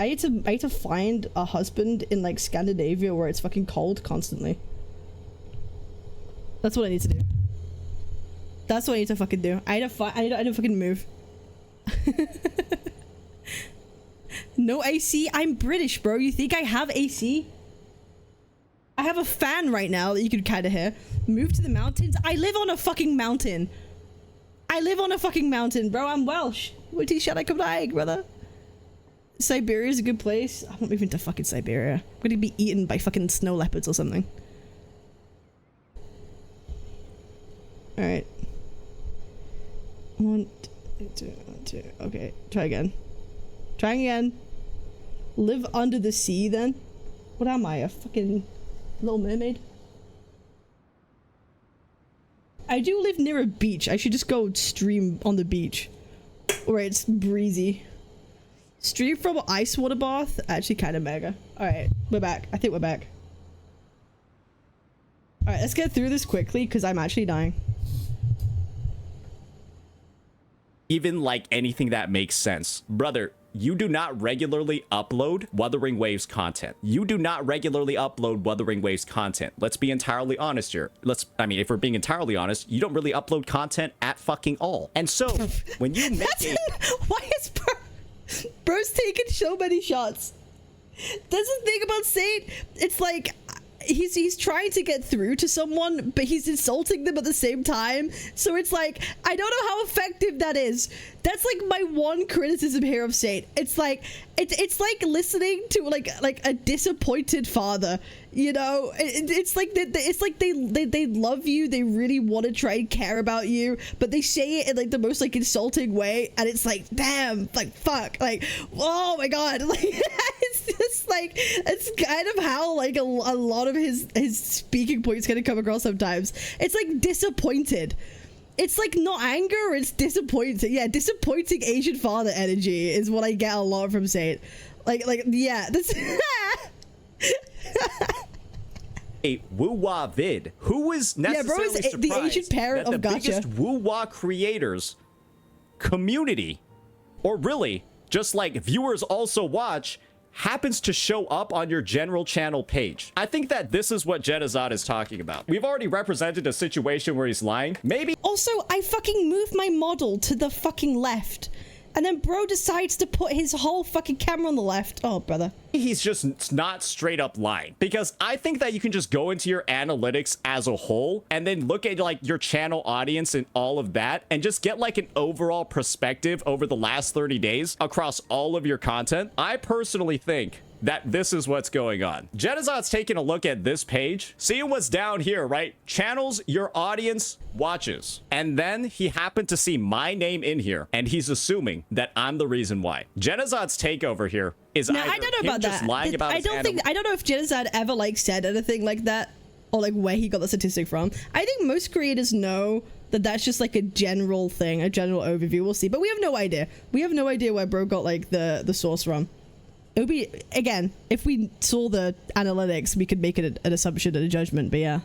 need to find a husband in like Scandinavia where it's fucking cold constantly. That's what I need to do. That's what I need to fucking do. I need to fucking move. No AC? I'm British, bro. You think I have AC? I have a fan right now that you can kind of hear. Move to the mountains? I live on a fucking mountain. I live on a fucking mountain, bro. I'm Welsh. What do you shut I come dying, brother? Siberia's a good place. I'm not moving to fucking Siberia. I'm gonna be eaten by fucking snow leopards or something. Alright. 1, 2, 2. Okay, try again. Trying again. Live under the sea then? What am I, a fucking Little Mermaid? I do live near a beach. I should just go stream on the beach. Where it's breezy. Stream from ice water bath? Actually kind of mega. Alright, we're back. I think we're back. Alright, let's get through this quickly because I'm actually dying. Even like anything that makes sense. Brother, you do not regularly upload Wuthering Waves content. You do not regularly upload Wuthering Waves content. Let's be entirely honest here. I mean, if we're being entirely honest, you don't really upload content at fucking all. And so, when you make why is bro's taking so many shots? That's the thing about Saint. It's like he's trying to get through to someone, but he's insulting them at the same time. So it's like, I don't know how effective that is. That's like my one criticism here of Saint. It's like it's like listening to like a disappointed father, you know. It's like they love you, they really want to try and care about you, but they say it in like the most like insulting way, and it's like, damn, like fuck, like oh my god, like it's just like, it's kind of how like a lot of his speaking points gonna come across sometimes. It's like disappointed. It's like not anger, it's disappointing. Yeah, disappointing Asian father energy is what I get a lot from Saint. Like yeah, this a woo-wah vid. Who is necessarily surprised the Asian parent that of the Gacha. biggest woo-wah creators community, or really just like viewers also watch, happens to show up on your general channel page. I think that this is what Jedazad is talking about. We've already represented a situation where he's lying. Maybe also I fucking moved my model to the fucking left. And then bro decides to put his whole fucking camera on the left. Oh, brother. He's just not straight up lying, because I think that you can just go into your analytics as a whole and then look at like your channel audience and all of that and just get like an overall perspective over the last 30 days across all of your content. I personally think that this is what's going on. Genizad's taking a look at this page, seeing what's down here, right? Channels your audience watches. And then he happened to see my name in here, and he's assuming that I'm the reason why. Genizad's takeover here is Now, either I don't know him about just that. lying about I don't know if Genizad ever like said anything like that, or like where he got the statistic from. I think most creators know that that's just like a general thing, a general overview. We'll see, but we have no idea. We have no idea where bro got like the source from. It would be, again, if we saw the analytics, we could make it an assumption and a judgment, but yeah.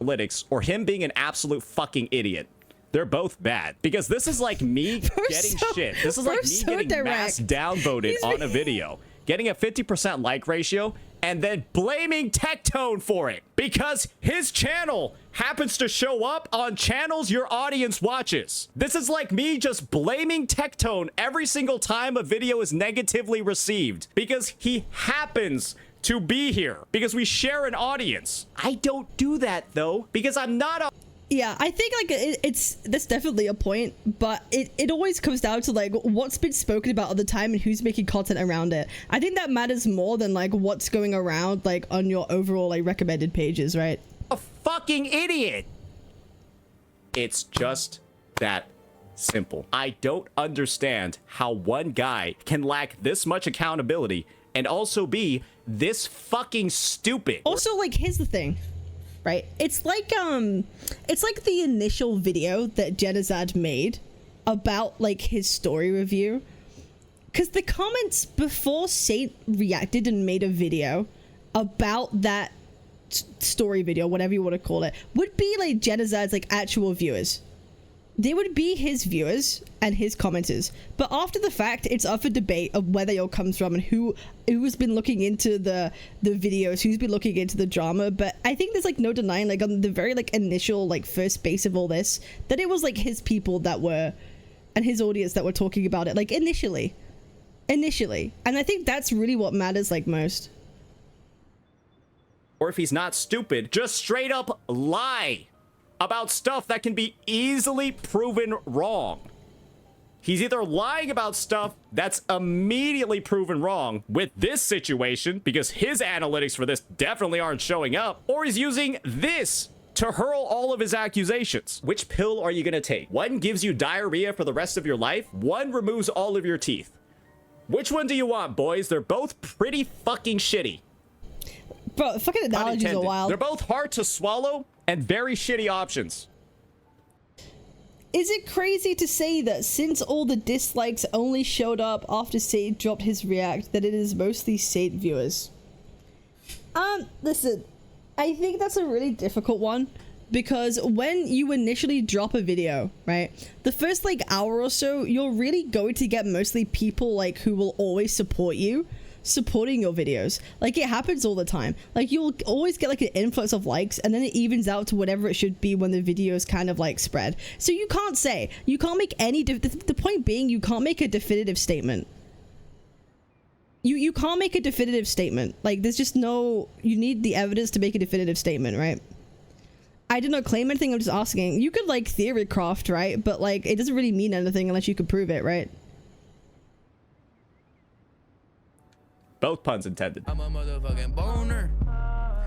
Analytics, or him being an absolute fucking idiot. They're both bad, because this is like me getting shit. This is like me getting mass downvoted on a video, getting a 50% like ratio, and then blaming Tectone for it because his channel happens to show up on channels your audience watches. This is like me just blaming Tectone every single time a video is negatively received because he happens to be here, because we share an audience. I don't do that though, because I'm not a... Yeah, I think like that's definitely a point, but it always comes down to like what's been spoken about at the time and who's making content around it. I think that matters more than like what's going around like on your overall like recommended pages, right? A fucking idiot. It's just that simple. I don't understand how one guy can lack this much accountability and also be this fucking stupid. Also, like, here's the thing. Right, it's like the initial video that Genizad made about like his story review, because the comments before Saint reacted and made a video about that story video, whatever you want to call it, would be like Genizad's like actual viewers. They would be his viewers and his commenters, but after the fact, it's up for debate of where they all comes from and who's been looking into the videos, who's been looking into the drama. But I think there's like no denying, like on the very like initial like first base of all this, that it was like his people that were, and his audience that were talking about it, like initially, and I think that's really what matters like most. Or if he's not stupid, just straight up lie about stuff that can be easily proven wrong. He's either lying about stuff that's immediately proven wrong with this situation, because his analytics for this definitely aren't showing up, or he's using this to hurl all of his accusations. Which pill are you gonna take? One gives you diarrhea for the rest of your life, one removes all of your teeth. Which one do you want, boys? They're both pretty fucking shitty. Bro, fucking analogies are wild. They're both hard to swallow and very shitty options. Is it crazy to say that since all the dislikes only showed up after Saint dropped his react, that it is mostly Saint viewers? Listen, I think that's a really difficult one, because when you initially drop a video, right, the first like hour or so, you're really going to get mostly people like who will always support you, supporting your videos. Like, it happens all the time. Like, you'll always get like an influx of likes, and then it evens out to whatever it should be when the videos kind of like spread. So you can't make any the point being, you can't make a definitive statement. You can't make a definitive statement. Like, there's just no, you need the evidence to make a definitive statement, right? I did not claim anything, I'm just asking. You could like theory craft, right? But like, it doesn't really mean anything unless you can prove it, right? Both puns intended. I'm a motherfucking boner.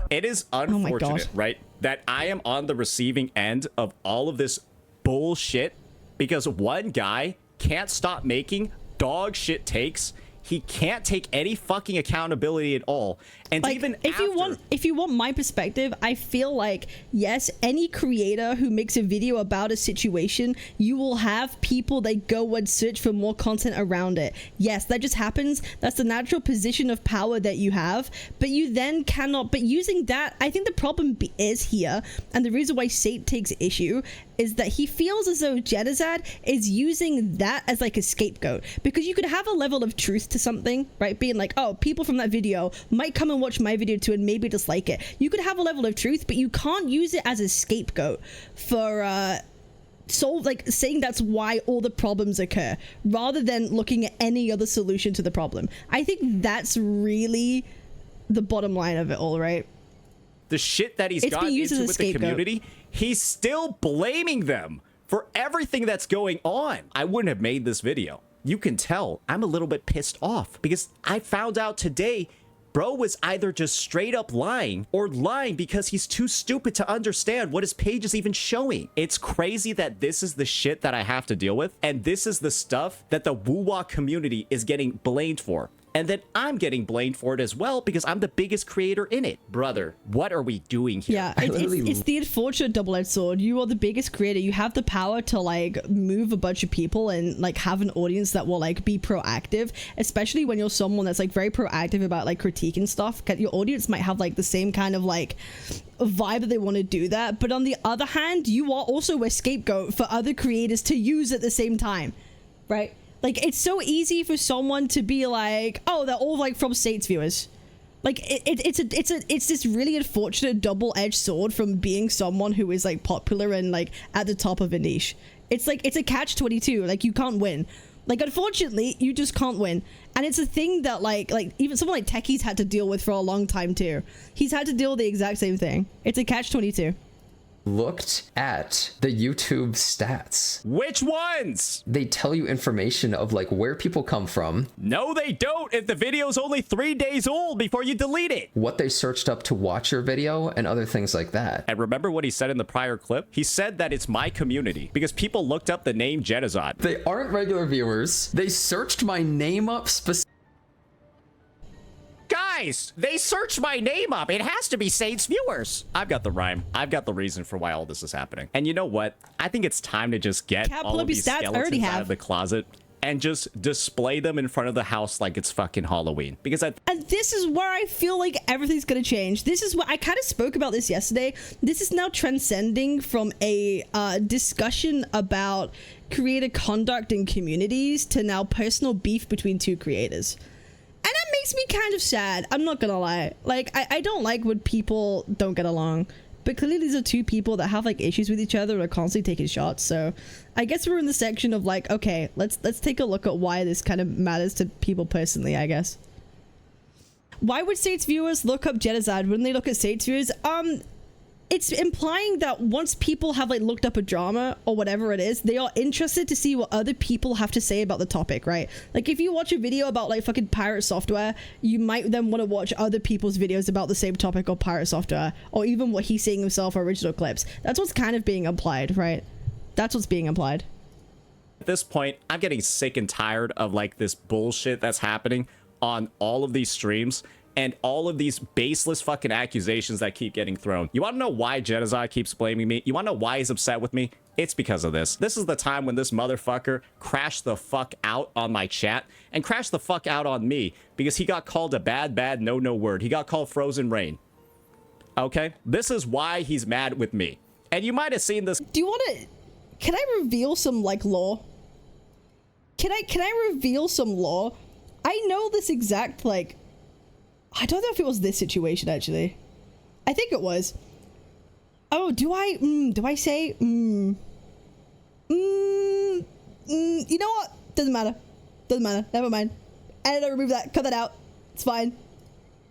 It is unfortunate, right, that I am on the receiving end of all of this bullshit because one guy can't stop making dog shit takes. He can't take any fucking accountability at all. And like, even if you want my perspective, I feel like, yes, any creator who makes a video about a situation, you will have people that go and search for more content around it. Yes, that just happens. That's the natural position of power that you have. But you then cannot, but using that, I think the problem is here, and the reason why Saint takes issue is that he feels as though Genizad is using that as like a scapegoat, because you could have a level of truth to something, right? Being like, oh, people from that video might come and watch my video too and maybe dislike it. You could have a level of truth, but you can't use it as a scapegoat for solve, like saying that's why all the problems occur, rather than looking at any other solution to the problem. I think that's really the bottom line of it all, right? The shit that he's gotten into with the community, he's still blaming them for everything that's going on. I wouldn't have made this video. You can tell I'm a little bit pissed off because I found out today bro was either just straight up lying or lying because he's too stupid to understand what his page is even showing. It's crazy that this is the shit that I have to deal with, and this is the stuff that the woo-wah community is getting blamed for. And then I'm getting blamed for it as well because I'm the biggest creator in it. Brother, what are we doing here? Yeah, it's the unfortunate double-edged sword. You are the biggest creator. You have the power to like move a bunch of people and like have an audience that will like be proactive, especially when you're someone that's like very proactive about like critiquing stuff. Your audience might have like the same kind of like vibe that they want to do that. But on the other hand, you are also a scapegoat for other creators to use at the same time, right? Like, it's so easy for someone to be like, oh, they're all like from Saints viewers. Like, it's this really unfortunate double-edged sword from being someone who is like popular and like at the top of a niche. It's like, it's a catch-22. Like, you can't win. Like, unfortunately, you just can't win. And it's a thing that like even someone like Techie's had to deal with for a long time too. He's had to deal with the exact same thing. It's a catch-22. Looked at the YouTube stats. Which ones? They tell you information of like where people come from. No, they don't. If the video's only 3 days old before you delete it. What they searched up to watch your video and other things like that. And remember what he said in the prior clip? He said that it's my community because people looked up the name Genocide. They aren't regular viewers. They searched my name up specifically. Guys, they searched my name up. It has to be Saints viewers. I've got the rhyme. I've got the reason for why all this is happening. And you know what? I think it's time to just get all of these skeletons out of the closet and just display them in front of the house like it's fucking Halloween. Because and this is where I feel like everything's gonna change. This is what I kind of spoke about this yesterday. This is now transcending from a discussion about creator conduct in communities to now personal beef between two creators. And that makes me kind of sad. I'm not gonna lie. Like, I don't like when people don't get along. But clearly these are two people that have like issues with each other and are constantly taking shots. So I guess we're in the section of like, okay, let's take a look at why this kind of matters to people personally, I guess. Why would Saints viewers look up Genocide when they look at Saints viewers? It's implying that once people have like looked up a drama or whatever it is, they are interested to see what other people have to say about the topic, right? Like if you watch a video about like fucking pirate software, you might then want to watch other people's videos about the same topic or pirate software, or even what he's saying himself or original clips. That's what's kind of being implied, right? That's what's being implied. At this point, I'm getting sick and tired of like this bullshit that's happening on all of these streams. And all of these baseless fucking accusations that keep getting thrown. You want to know why Genocide keeps blaming me? You want to know why he's upset with me? It's because of this. This is the time when this motherfucker crashed the fuck out on my chat and crashed the fuck out on me because he got called a bad no word. He got called Frozen Rain. Okay? This is why he's mad with me. And you might have seen this. Do you want to... Can I reveal some like lore? Can I reveal some lore? I know this exact like... I don't know if it was this situation, actually. I think it was. Oh, do I say? You know what? Doesn't matter. Doesn't matter. Never mind. Editor, remove that. Cut that out. It's fine.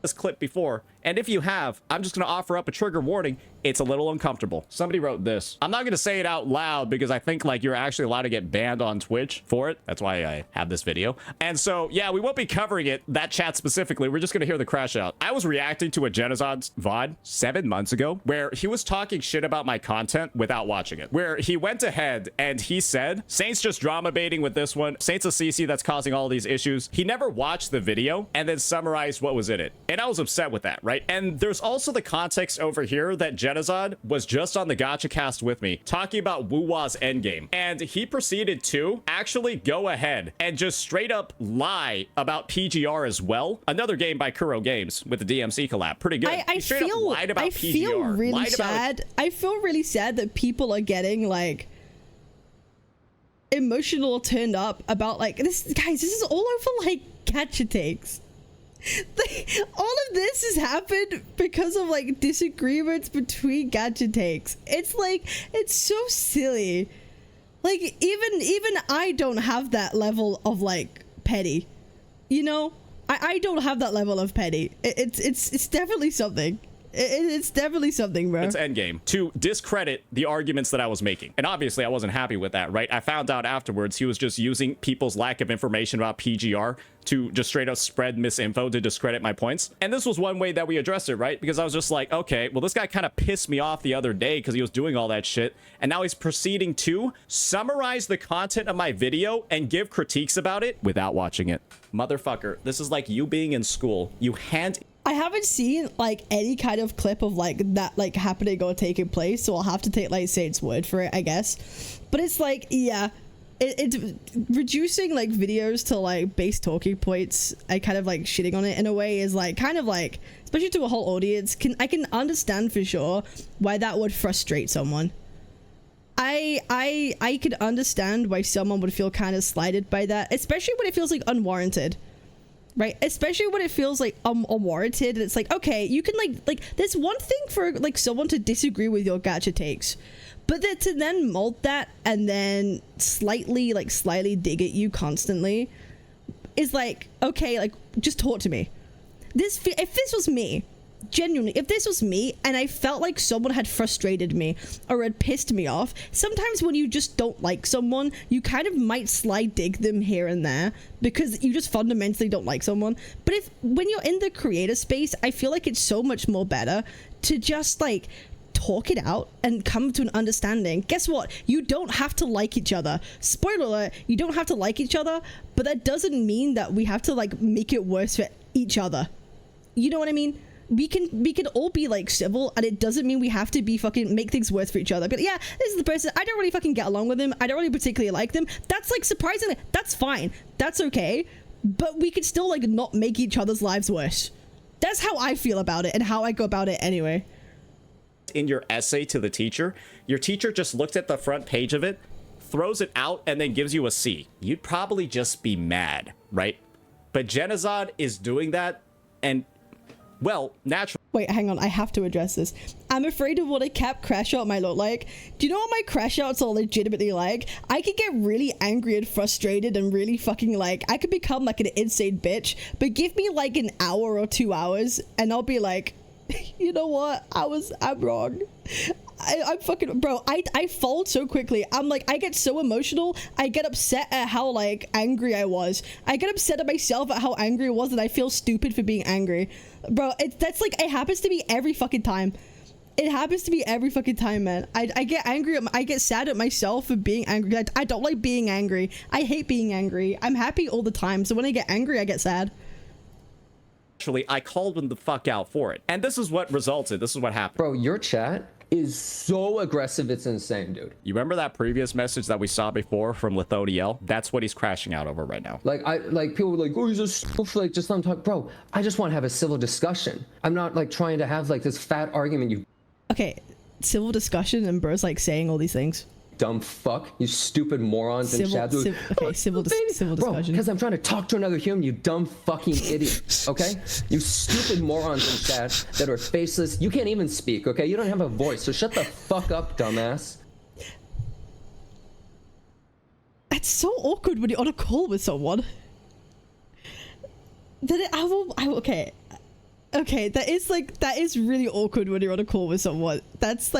This clip before, and if you have, I'm just gonna offer up a trigger warning. It's a little uncomfortable. Somebody wrote this. I'm not gonna say it out loud because I think like you're actually allowed to get banned on Twitch for it. That's why I have this video. And so yeah, we won't be covering it, that chat specifically. We're just gonna hear the crash out. I was reacting to a Genocide's VOD 7 months ago where he was talking shit about my content without watching it. Where he went ahead and he said, Saints just drama baiting with this one. Saints a CC that's causing all these issues. He never watched the video and then summarized what was in it. And I was upset with that, right? And there's also the context over here that Genocide was just on the Gotcha Cast with me talking about Woo-Wah's endgame. And he proceeded to actually go ahead and just straight up lie about PGR as well. Another game by Kuro Games with the DMC collab. Pretty good. I feel really sad. I feel really sad that people are getting like emotional turned up about like this. Guys, this is all over like Gotcha takes. All of this has happened because of like disagreements between Gotcha takes. It's like, it's so silly. Like, even I don't have that level of, like, petty. You know? I don't have that level of petty. It's definitely something. It's definitely something, bro. It's endgame to discredit the arguments that I was making. And obviously I wasn't happy with that, right? I found out afterwards he was just using people's lack of information about PGR to just straight up spread misinfo to discredit my points. And this was one way that we addressed it, right? Because I was just like, okay, well, this guy kind of pissed me off the other day because he was doing all that shit. And now he's proceeding to summarize the content of my video and give critiques about it without watching it. Motherfucker, this is like you being in school. You hand... I haven't seen, like, any kind of clip of, like, that, like, happening or taking place, so I'll have to take, like, Saint's word for it, I guess. But it's like, yeah, it's reducing, like, videos to, like, base talking points and kind of, like, shitting on it in a way is, like, kind of, like, especially to a whole audience, I can understand for sure why that would frustrate someone. I could understand why someone would feel kind of slighted by that, especially when it feels, like, unwarranted. Right, especially when it feels like unwarranted, and it's like, okay, you can like there's one thing for like someone to disagree with your gacha takes, but then to then mold that and then slightly dig at you constantly is like, okay, like just talk to me. If this was me, genuinely, if this was me and I felt like someone had frustrated me or had pissed me off, sometimes when you just don't like someone, you kind of might sly dig them here and there because you just fundamentally don't like someone. But when you're in the creator space, I feel like it's so much more better to just like talk it out and come to an understanding. Guess what? You don't have to like each other. Spoiler alert, you don't have to like each other, but that doesn't mean that we have to like make it worse for each other. You know what I mean? We can all be like civil, and it doesn't mean we have to be fucking make things worse for each other. But yeah, this is the person, I don't really fucking get along with him, I don't really particularly like them. That's like surprisingly, that's fine, that's okay, but we could still like not make each other's lives worse. That's how I feel about it and how I go about it anyway. In your essay to the teacher, your teacher just looked at the front page of it, throws it out, and then gives you a C. You'd probably just be mad, right? But Genazad is doing that, and well, naturally. Wait, hang on, I have to address this. I'm afraid of what a cap crash out might look like. Do you know what my crash outs are legitimately like? I could get really angry and frustrated and really fucking like, I could become like an insane bitch, but give me like an hour or 2 hours and I'll be like, you know what? I'm wrong. I'm fucking, bro, I fold so quickly. I'm like, I get so emotional. I get upset at how like angry I was. I get upset at myself at how angry I was, and I feel stupid for being angry. Bro, that's like, it happens to me every fucking time. It happens to me every fucking time, man. I get angry, I get sad at myself for being angry. I don't like being angry. I hate being angry. I'm happy all the time, so when I get angry, I get sad. Actually, I called him the fuck out for it. And this is what resulted. This is what happened. Bro, your chat is so aggressive, it's insane, dude. You remember that previous message that we saw before from Lithodiel? That's what he's crashing out over right now. Like, people were like, oh, he's a like, just let him talk. Bro, I just want to have a civil discussion. I'm not like trying to have like this fat argument, you okay, civil discussion, and bro's like saying all these things. Dumb fuck, you stupid morons in chat. Civil discussion. Bro, because I'm trying to talk to another human, you dumb fucking idiot, okay? You stupid morons in chat that are faceless. You can't even speak, okay? You don't have a voice, so shut the fuck up, dumbass. It's so awkward when you're on a call with someone. Okay, that is really awkward when you're on a call with someone. That's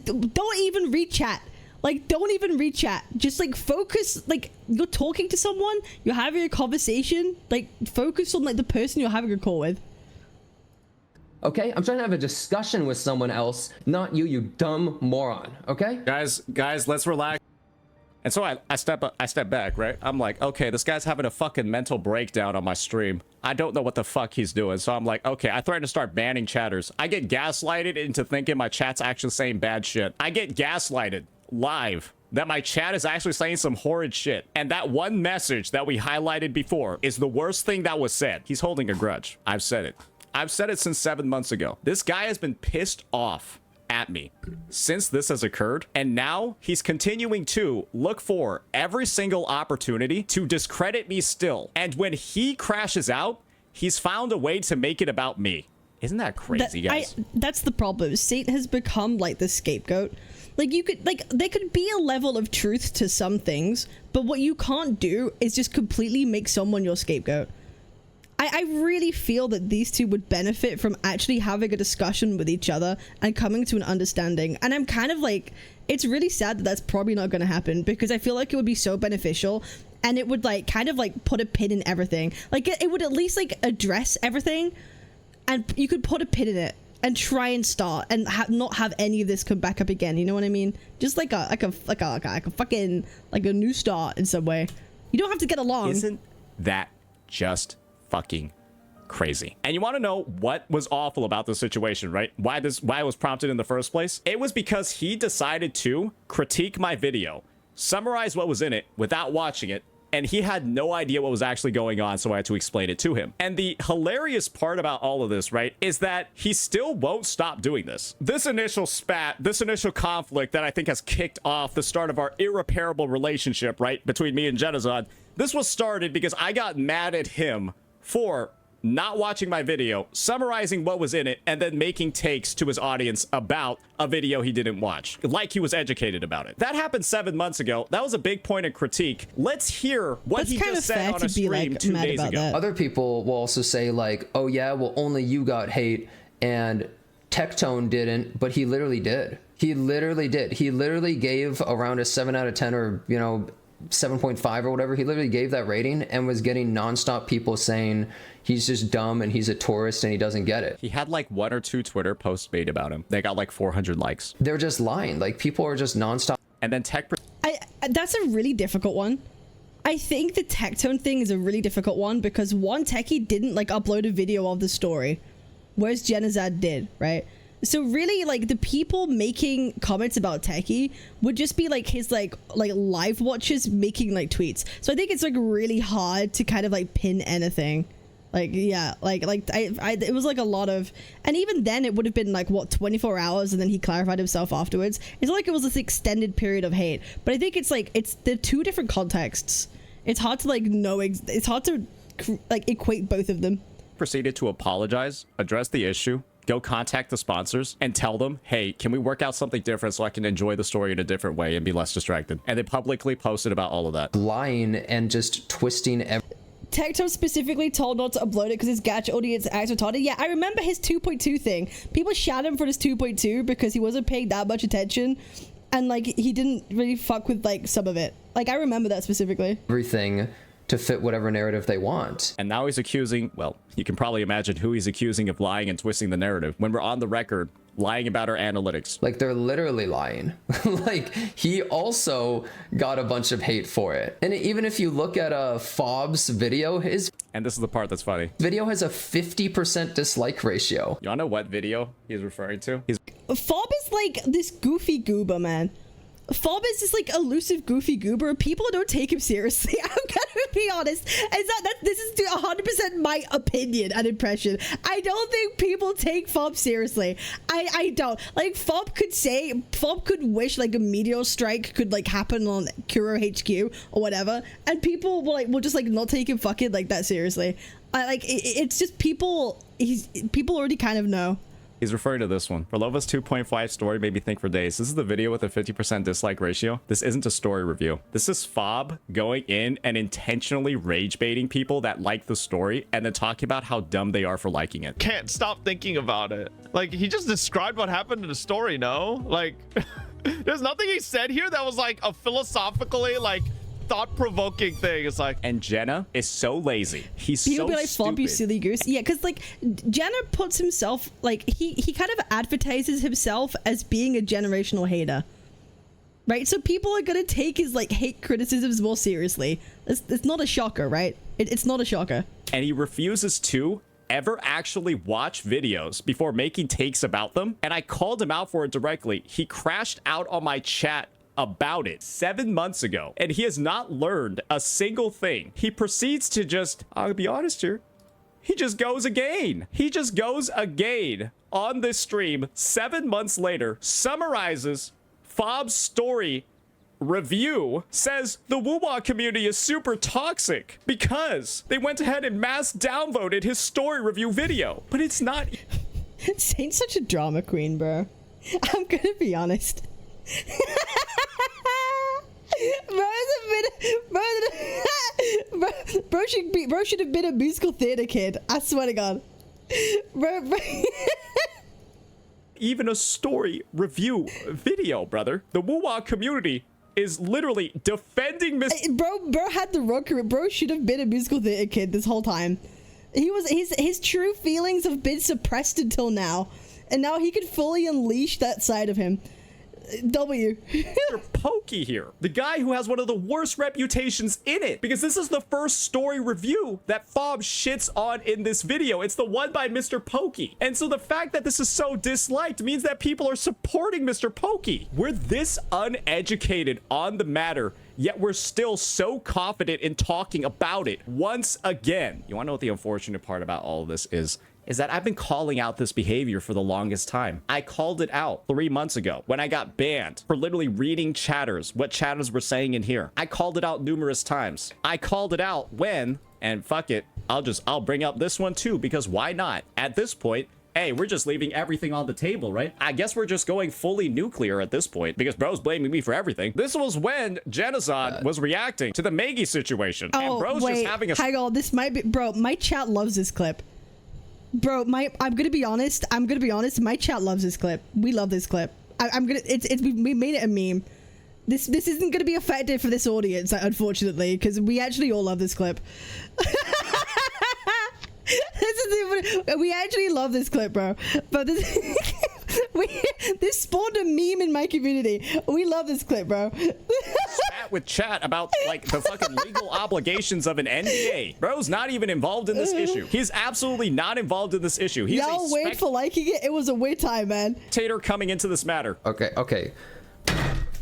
don't even read chat. Like, don't even read chat. Just like focus, like you're talking to someone, you're having a conversation, like focus on like the person you're having a call with. Okay, I'm trying to have a discussion with someone else, not you, you dumb moron, okay? Guys, let's relax. And so I step back, right? I'm like, okay, this guy's having a fucking mental breakdown on my stream. I don't know what the fuck he's doing. So I'm like, okay, I threaten to start banning chatters. I get gaslighted into thinking my chat's actually saying bad shit. I get gaslighted live that my chat is actually saying some horrid shit. And that one message that we highlighted before is the worst thing that was said. He's holding a grudge. I've said it. I've said it since 7 months ago. This guy has been pissed off at me since this has occurred, and now he's continuing to look for every single opportunity to discredit me still. And when he crashes out, he's found a way to make it about me. Isn't that crazy, guys? That's the problem. Saint has become like the scapegoat. Like there could be a level of truth to some things, but what you can't do is just completely make someone your scapegoat. I really feel that these two would benefit from actually having a discussion with each other and coming to an understanding. And I'm kind of like, it's really sad that that's probably not going to happen, because I feel like it would be so beneficial, and it would like kind of like put a pin in everything. Like it would at least like address everything, and you could put a pin in it and try and start and not have any of this come back up again. You know what I mean? Just like a fucking like a new start in some way. You don't have to get along. Isn't that just fucking crazy? And you want to know what was awful about this situation, right? Why it was prompted in the first place? It was because he decided to critique my video, summarize what was in it without watching it, and he had no idea what was actually going on, so I had to explain it to him. And the hilarious part about all of this, right, is that he still won't stop doing this. This initial spat, this initial conflict that I think has kicked off the start of our irreparable relationship, right, between me and Genazad, this was started because I got mad at him for not watching my video, summarizing what was in it, and then making takes to his audience about a video he didn't watch, like he was educated about it. That happened 7 months ago. That was a big point of critique. Let's hear what he just said on a stream 2 days ago. Other people will also say like, oh yeah, well only you got hate and Tectone didn't, but he literally did. He literally did. He literally gave around a 7 out of 10 or, 7.5 or whatever. He literally gave that rating and was getting nonstop people saying he's just dumb and he's a tourist and he doesn't get it. He had like 1 or 2 Twitter posts made about him. They got like 400 likes. They're just lying. Like people are just nonstop. And then that's a really difficult one. I think the Tectone thing is a really difficult one because one, Techie didn't like upload a video of the story, whereas Genazad did, right? So really, like, the people making comments about Techie would just be like his like live watchers making like tweets. So I think it's like really hard to kind of like pin anything. Like, yeah, like it was like a lot of, and even then it would have been like what, 24 hours, and then he clarified himself afterwards. It's not like it was this extended period of hate, but I think it's like the 2 different contexts. It's hard to like know. It's hard to like equate both of them. Proceeded to apologize, address the issue, go contact the sponsors and tell them, hey, can we work out something different so I can enjoy the story in a different way and be less distracted? And they publicly posted about all of that. Lying and just twisting Tectone specifically told not to upload it because his gacha audience acts retarded. Yeah, I remember his 2.2 thing. People shat him for his 2.2 because he wasn't paying that much attention, and like he didn't really fuck with like some of it. Like I remember that specifically. Everything to fit whatever narrative they want. And now he's accusing, well, you can probably imagine who he's accusing of lying and twisting the narrative when we're on the record lying about our analytics. Like they're literally lying. Like he also got a bunch of hate for it. And even if you look at Fob's video, and this is the part that's funny, video has a 50% dislike ratio. You wanna know what video he's referring to? Fob is like this goofy goober, man. Fob is this like elusive goofy goober. People don't take him seriously. I'm gonna be honest. This is 100% my opinion and impression. I don't think people take Fob seriously. I don't. Like Fob could wish like a meteor strike could like happen on Kuro HQ or whatever, and people will just like not take him fucking like that seriously. It's just people already kind of know. He's referring to this one. Verlova's 2.5 story made me think for days. This is the video with a 50% dislike ratio. This isn't a story review. This is Fob going in and intentionally rage baiting people that like the story and then talking about how dumb they are for liking it. Can't stop thinking about it. Like, he just described what happened in the story, no? Like, there's nothing he said here that was like a philosophically like thought-provoking thing. It's like, and Jenna is so lazy. He's People so be like, stupid. Fob, you silly goose. Yeah, because like Jenna puts himself like he kind of advertises himself as being a generational hater, right? So people are gonna take his like hate criticisms more seriously. It's not a shocker, right? It's not a shocker. And he refuses to ever actually watch videos before making takes about them. And I called him out for it directly. He crashed out on my chat about it 7 months ago, and he has not learned a single thing. He proceeds to just, I'll be honest here, he just goes again. He just goes again on this stream 7 months later, summarizes Fob's story review, says the Wuwa community is super toxic because they went ahead and mass downvoted his story review video. But it's not Saint's such a drama queen, bro. I'm gonna be honest. Bro should have been a musical theater kid. I swear to God. Bro. Even a story review video, brother. The woo-wah community is literally defending Bro had the wrong career. Bro should have been a musical theater kid this whole time. He was his true feelings have been suppressed until now, and now he can fully unleash that side of him. W. Mr. Pokey here, the guy who has one of the worst reputations in it, because this is the first story review that Fob shits on in this video. It's the one by Mr. Pokey. And so the fact that this is so disliked means that people are supporting Mr. Pokey. We're this uneducated on the matter, yet we're still so confident in talking about it once again. You want to know what the unfortunate part about all of this is that I've been calling out this behavior for the longest time. I called it out 3 months ago when I got banned for literally reading chatters, what chatters were saying in here. I called it out numerous times. I called it out when, and fuck it, I'll bring up this one too, because why not? At this point, hey, we're just leaving everything on the table, right? I guess we're just going fully nuclear at this point because bro's blaming me for everything. This was when Genocide was reacting to the Maggie situation. Oh, and bro's wait, just having a... hang on, this might be... Bro, my chat loves this clip. Bro, I'm gonna be honest. My chat loves this clip. We love this clip. We made it a meme. This isn't gonna be effective for this audience, unfortunately, because we actually all love this clip. We actually love this clip, bro. But this spawned a meme in my community. We love this clip, bro. Spat with chat about like the fucking legal obligations of an NDA. Bro's not even involved in this issue. He's absolutely not involved in this issue. He's Y'all wait for liking it. It was a weird time, man. Spectator coming into this matter. Okay.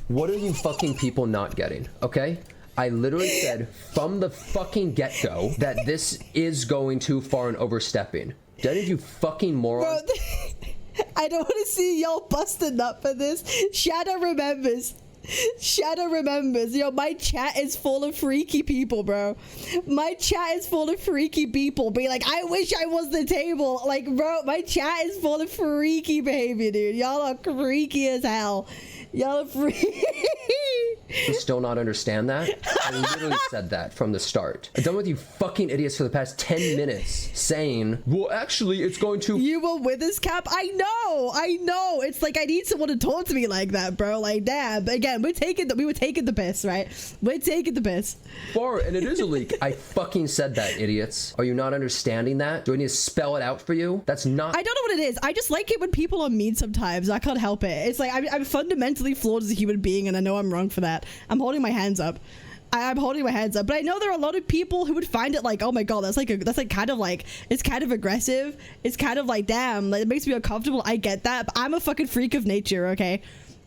What are you fucking people not getting? Okay? I literally said from the fucking get-go that this is going too far and overstepping. Did any of you fucking morons? Bro, I don't want to see y'all busting up for this. Shadow remembers. Yo, my chat is full of freaky people, bro. My chat is full of freaky people. Be like, I wish I was the table. Like, bro, my chat is full of freaky behavior, dude. Y'all are freaky as hell. Y'all are freaky. You still not understand that? I literally said that from the start. I'm done with you fucking idiots for the past 10 minutes saying, well, actually, it's going to... You were with us, Cap? I know. It's like, I need someone to talk to me like that, bro. Like, damn. Again, we were taking the piss, right? We're taking the piss. Far, and it is a leak. I fucking said that, idiots. Are you not understanding that? Do I need to spell it out for you? That's not... I don't know what it is. I just like it when people are mean sometimes. I can't help it. It's like, I'm fundamentally flawed as a human being, and I know I'm wrong for that. I'm holding my hands up. I'm holding my hands up, but I know there are a lot of people who would find it like, oh my god, that's kind of like, it's kind of aggressive. It's kind of like, damn, like, it makes me uncomfortable. I get that, but I'm a fucking freak of nature, okay?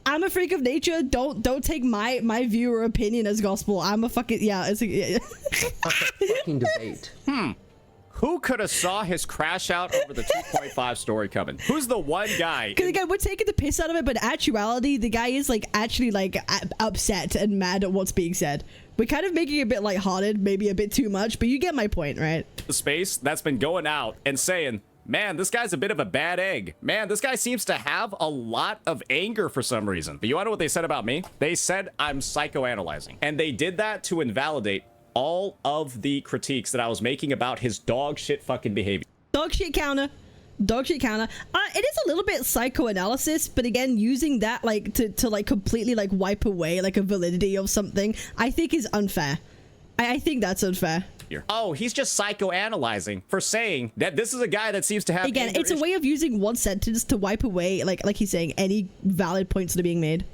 I'm a freak of nature. Don't take my view or opinion as gospel. I'm a fucking, yeah. It's a fucking debate. Who could have saw his crash out over the 2.5 story coming? Who's the one guy? Because again, we're taking the piss out of it, but in actuality, the guy is like actually like upset and mad at what's being said. We're kind of making it a bit lighthearted, maybe a bit too much, but you get my point, right? The space that's been going out and saying, man, this guy's a bit of a bad egg. Man, this guy seems to have a lot of anger for some reason. But you want to know what they said about me? They said I'm psychoanalyzing. And they did that to invalidate all of the critiques that I was making about his dog shit fucking behavior. Dog shit counter. It is a little bit psychoanalysis, but again, using that like to like completely like wipe away like a validity of something, I think is unfair. I think that's unfair. Oh, he's just psychoanalyzing for saying that this is a guy that seems to have... Again, it's a way of using one sentence to wipe away, like he's saying, any valid points that are being made.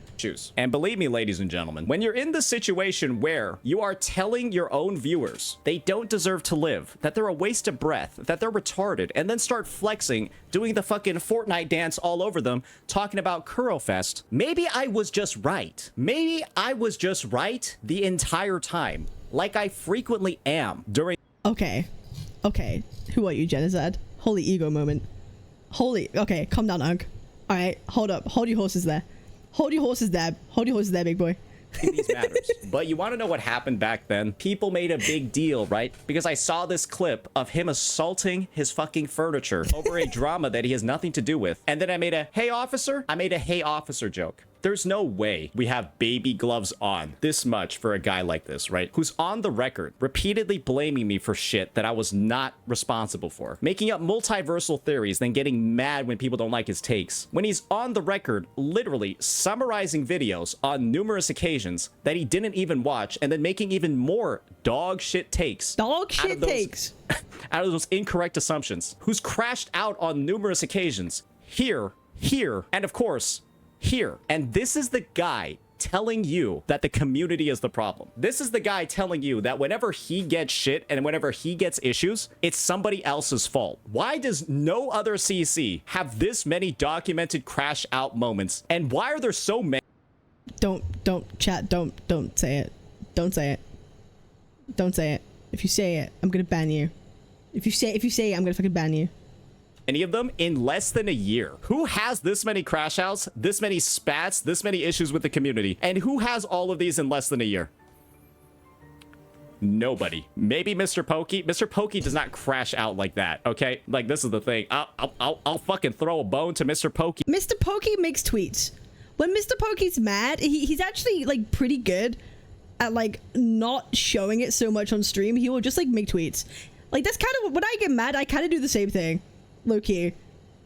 And believe me, ladies and gentlemen, when you're in the situation where you are telling your own viewers they don't deserve to live, that they're a waste of breath, that they're retarded, and then start flexing, doing the fucking Fortnite dance all over them, talking about Kurofest, maybe I was just right. Maybe I was just right the entire time, like I frequently am during... Okay. Who are you, Genocide? Holy ego moment. Okay, calm down, Ugg. Alright, hold up. Hold your horses there. Hold your horses there, big boy. in these matters. But you want to know what happened back then? People made a big deal, right? Because I saw this clip of him assaulting his fucking furniture over a drama that he has nothing to do with. And then I made a hey officer joke. There's no way we have baby gloves on this much for a guy like this, right? Who's on the record repeatedly blaming me for shit that I was not responsible for. Making up multiversal theories, then getting mad when people don't like his takes. When he's on the record literally summarizing videos on numerous occasions that he didn't even watch, and then making even more dog shit takes. Dog shit takes. Out of those incorrect assumptions. Who's crashed out on numerous occasions. Here, and of course, here. And this is the guy telling you that the community is the problem. This is the guy telling you that whenever he gets shit and whenever he gets issues, it's somebody else's fault. Why does no other CC have this many documented crash out moments? And why are there so many? Don't chat. Don't say it. Don't say it. Don't say it. If you say it, I'm gonna ban you. If you say it, I'm gonna fucking ban you. Any of them in less than a year. Who has this many crash outs, this many spats, this many issues with the community? And who has all of these in less than a year? Nobody. Maybe Mr. Pokey. Mr. Pokey does not crash out like that, okay? Like, this is the thing. I'll fucking throw a bone to Mr. Pokey. Mr. Pokey makes tweets. When Mr. Pokey's mad, he's actually, like, pretty good at, like, not showing it so much on stream. He will just, like, make tweets. Like, that's kind of, when I get mad, I kind of do the same thing. Low-key,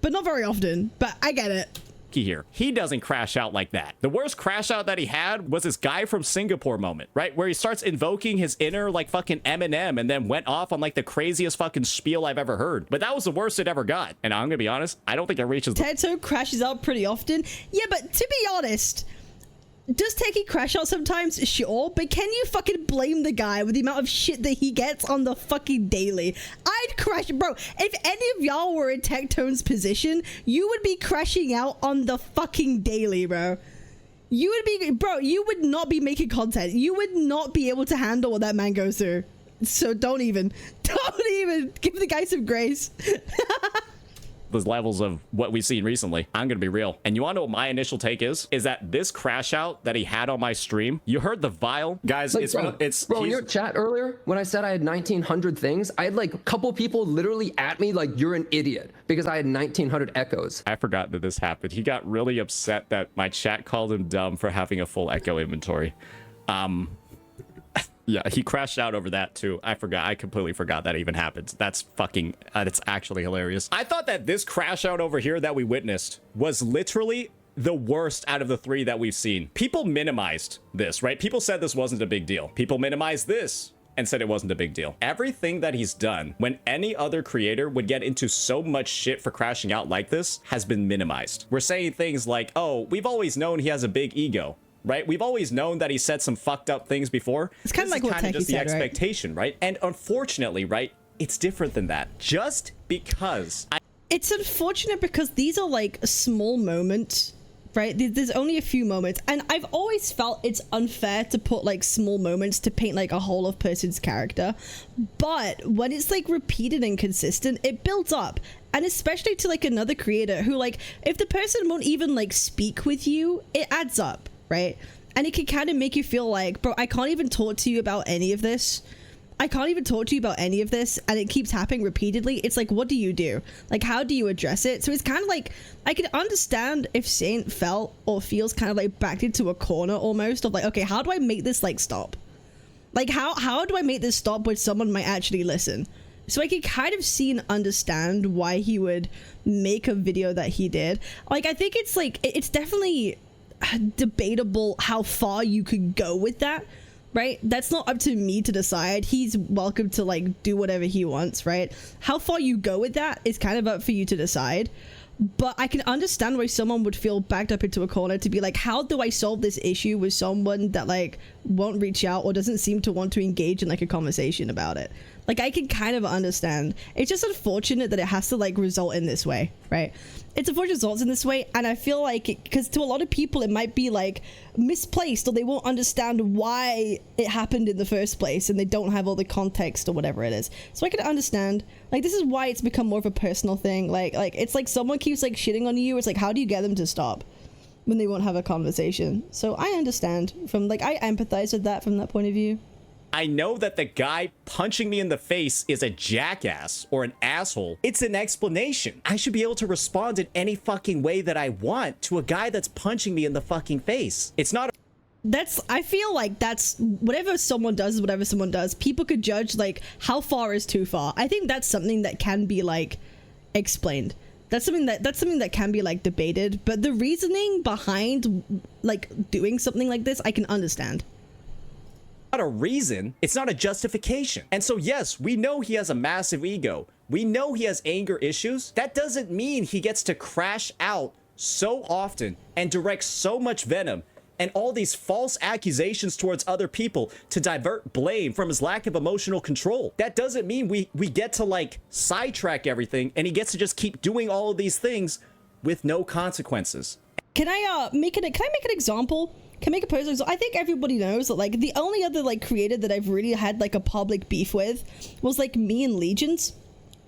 but not very often, but I get it. Here, he doesn't crash out like that. The worst crash out that he had was this guy from Singapore moment, right? Where he starts invoking his inner, like, fucking Eminem and then went off on, like, the craziest fucking spiel I've ever heard. But that was the worst it ever got. And I'm gonna be honest, I don't think it reaches Teto crashes out pretty often. Yeah, but to be honest, does Techie crash out sometimes? Sure, but can you fucking blame the guy with the amount of shit that he gets on the fucking daily? I'd crash, bro. If any of y'all were in Tectone's position, you would be crashing out on the fucking daily, bro. You would be, bro, you would not be making content. You would not be able to handle what that man goes through. So don't even give the guy some grace. the levels of what we've seen recently. I'm gonna be real. And you wanna know what my initial take is that this crash out that he had on my stream, you heard the vile guys. Like, bro, in your chat earlier when I said I had 1900 things, I had like a couple people literally at me like, you're an idiot, because I had 1900 echoes. I forgot that this happened. He got really upset that my chat called him dumb for having a full echo inventory. Yeah, he crashed out over that too. I forgot. I completely forgot that even happened. That's fucking, that's actually hilarious. I thought that this crash out over here that we witnessed was literally the worst out of the three that we've seen. People minimized this, right? People said this wasn't a big deal. People minimized this and said it wasn't a big deal. Everything that he's done when any other creator would get into so much shit for crashing out like this has been minimized. We're saying things like, oh, we've always known he has a big ego. Right? We've always known that he said some fucked up things before. It's kind of like what Techie just the said, expectation, right? And unfortunately, right, it's different than that. Just because it's unfortunate because these are like small moments, right? There's only a few moments, and I've always felt it's unfair to put like small moments to paint like a whole of person's character. But when it's like repeated and consistent, it builds up. And especially to like another creator who, like, if the person won't even like speak with you, it adds up. Right? And it can kind of make you feel like, bro, I can't even talk to you about any of this. I can't even talk to you about any of this. And it keeps happening repeatedly. It's like, what do you do? Like, how do you address it? So it's kind of like, I can understand if Saint felt or feels kind of like backed into a corner almost of like, okay, how do I make this like stop? Like, how do I make this stop where someone might actually listen? So I can kind of see and understand why he would make a video that he did. Like, I think it's like, it's definitely debatable how far you could go with that, right? That's not up to me to decide. He's welcome to like do whatever he wants, right? How far you go with that is kind of up for you to decide. But I can understand why someone would feel backed up into a corner to be like, how do I solve this issue with someone that like won't reach out or doesn't seem to want to engage in like a conversation about it? Like, I can kind of understand. It's just unfortunate that it has to like result in this way, right? It's unfortunate it results in this way, and I feel like, because to a lot of people it might be like misplaced, or they won't understand why it happened in the first place, and they don't have all the context or whatever it is. So I can understand, like, this is why it's become more of a personal thing. Like it's like someone keeps like shitting on you. It's like, how do you get them to stop? when they won't have a conversation. So I understand from like, I empathize with that from that point of view. I know that the guy punching me in the face is a jackass or an asshole. It's an explanation. I should be able to respond in any fucking way that I want to a guy that's punching me in the fucking face. It's not I feel like that's whatever someone does is whatever someone does. People could judge like how far is too far. I think that's something that can be like explained. That's something that can be like debated, but the reasoning behind like doing something like this, I can understand. not a reason, it's not a justification. And so yes, we know he has a massive ego. We know he has anger issues. That doesn't mean he gets to crash out so often and direct so much venom and all these false accusations towards other people to divert blame from his lack of emotional control. That doesn't mean we get to like sidetrack everything and he gets to just keep doing all of these things with no consequences. Can I make an example? Can I make a personal example? I think everybody knows that like the only other like creator that I've really had like a public beef with was like me and Legions.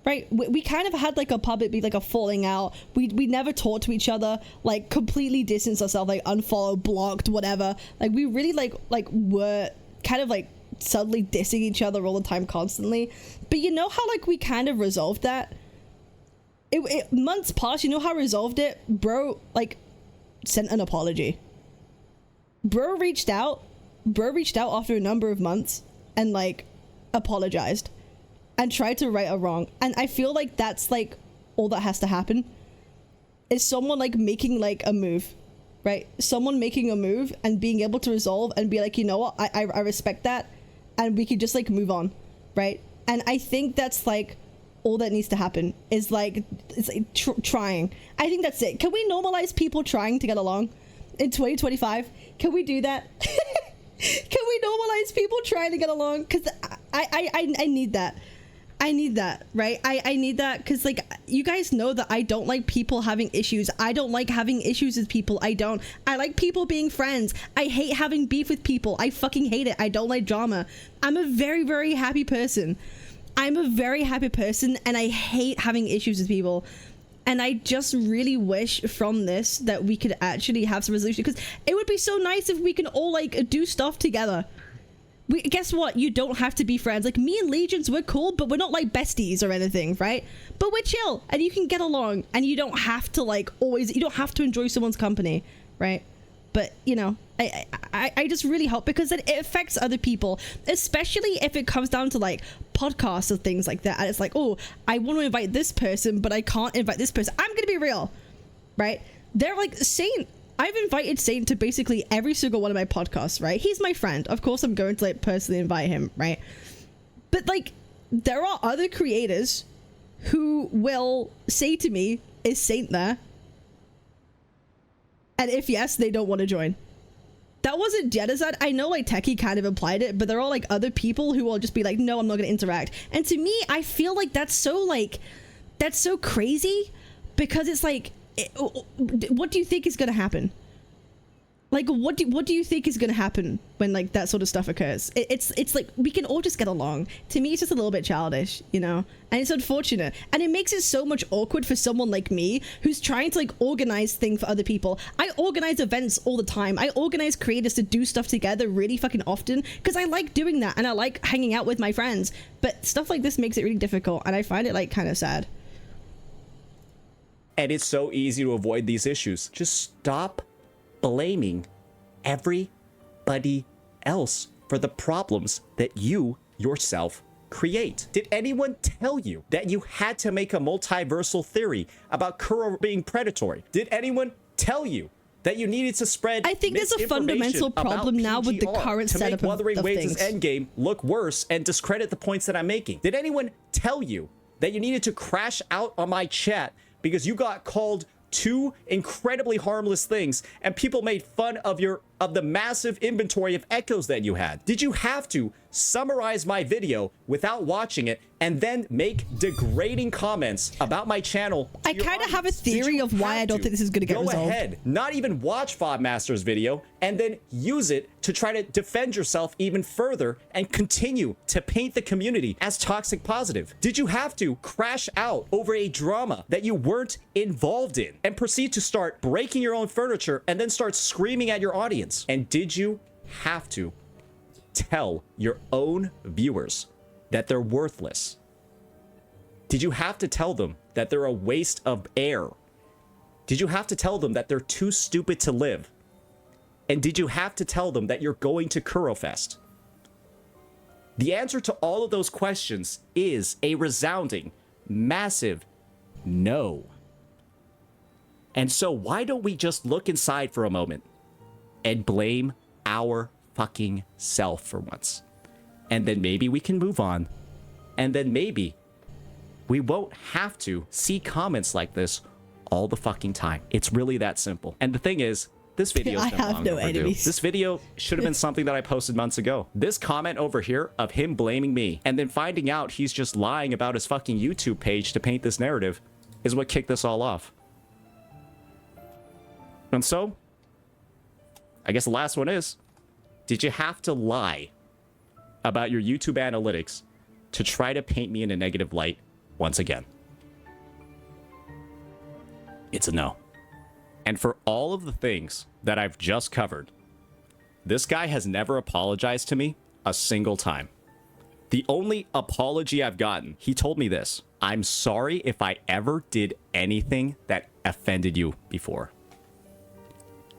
Right, we kind of had like a public beef, like a falling out. We never talked to each other, like completely distanced ourselves, like unfollowed, blocked, whatever. Like we really like were kind of like subtly dissing each other all the time, constantly. But you know how like we kind of resolved that? It months passed. You know how I resolved it? Bro like sent an apology. Bro reached out after a number of months and like apologized and tried to right a wrong. And I feel like that's like all that has to happen is someone like making like a move, right? Someone making a move and being able to resolve and be like, you know what, I respect that, and we could just like move on, right? And I think that's like all that needs to happen is like it's like trying. I think that's it. Can we normalize people trying to get along in 2025? Can we do that? Can we normalize people trying to get along? Because I need that. I need that, right? I need that because, like, you guys know that I don't like people having issues. I don't like having issues with people. I like people being friends. I hate having beef with people. I fucking hate it. I don't like drama. I'm a very, very happy person. I'm a very happy person, and I hate having issues with people. And I just really wish from this that we could actually have some resolution, because it would be so nice if we can all, like, do stuff together. Guess what? You don't have to be friends. Like, me and Legions, we're cool, but we're not like besties or anything, right? But we're chill and you can get along and you don't have to like you don't have to enjoy someone's company, right? But you know, I just really hope, because it affects other people, especially if it comes down to like podcasts or things like that. And it's like, oh, I want to invite this person, but I can't invite this person. I'm gonna be real, right? They're like Saint. I've invited Saint to basically every single one of my podcasts, right? He's my friend. Of course, I'm going to like personally invite him, right? But like, there are other creators who will say to me, is Saint there? And if yes, they don't want to join. That wasn't genocide. I know like Techie kind of implied it, but there are like other people who will just be like, no, I'm not going to interact. And to me, I feel like that's so crazy, because it's like, what do you think is going to happen? Like, what do you think is going to happen when like that sort of stuff occurs? It's like we can all just get along. To me, it's just a little bit childish, you know, and it's unfortunate, and it makes it so much awkward for someone like me who's trying to like organize things for other people. I organize events all the time. I organize creators to do stuff together really fucking often because I like doing that and I like hanging out with my friends. But stuff like this makes it really difficult, and I find it like kind of sad. And it's so easy to avoid these issues. Just stop blaming everybody else for the problems that you yourself create. Did anyone tell you that you had to make a multiversal theory about Kuro being predatory? Did anyone tell you that you needed to spread I think there's a fundamental problem now with the current to setup make Wuthering of Waves' things. endgame look worse and discredit the points that I'm making? Did anyone tell you that you needed to crash out on my chat because you got called two incredibly harmless things and people made fun of your of the massive inventory of echoes that you had? Did you have to summarize my video without watching it and then make degrading comments about my channel? I kind of have a theory of why I don't think this is going to get resolved. Go ahead, not even watch Fobmaster's video, and then use it to try to defend yourself even further and continue to paint the community as toxic positive? Did you have to crash out over a drama that you weren't involved in and proceed to start breaking your own furniture and then start screaming at your audience? And did you have to tell your own viewers that they're worthless? Did you have to tell them that they're a waste of air? Did you have to tell them that they're too stupid to live? And did you have to tell them that you're going to Kurofest? The answer to all of those questions is a resounding, massive no. And so why don't we just look inside for a moment and blame our fucking self for once? And then maybe we can move on. And then maybe we won't have to see comments like this all the fucking time. It's really that simple. And the thing is, this video I have no enemies. This video should have been something that I posted months ago. This comment over here of him blaming me and then finding out he's just lying about his fucking YouTube page to paint this narrative is what kicked this all off. And so, I guess the last one is, did you have to lie about your YouTube analytics to try to paint me in a negative light once again? It's a no. And for all of the things that I've just covered, this guy has never apologized to me a single time. The only apology I've gotten, he told me this: I'm sorry if I ever did anything that offended you before.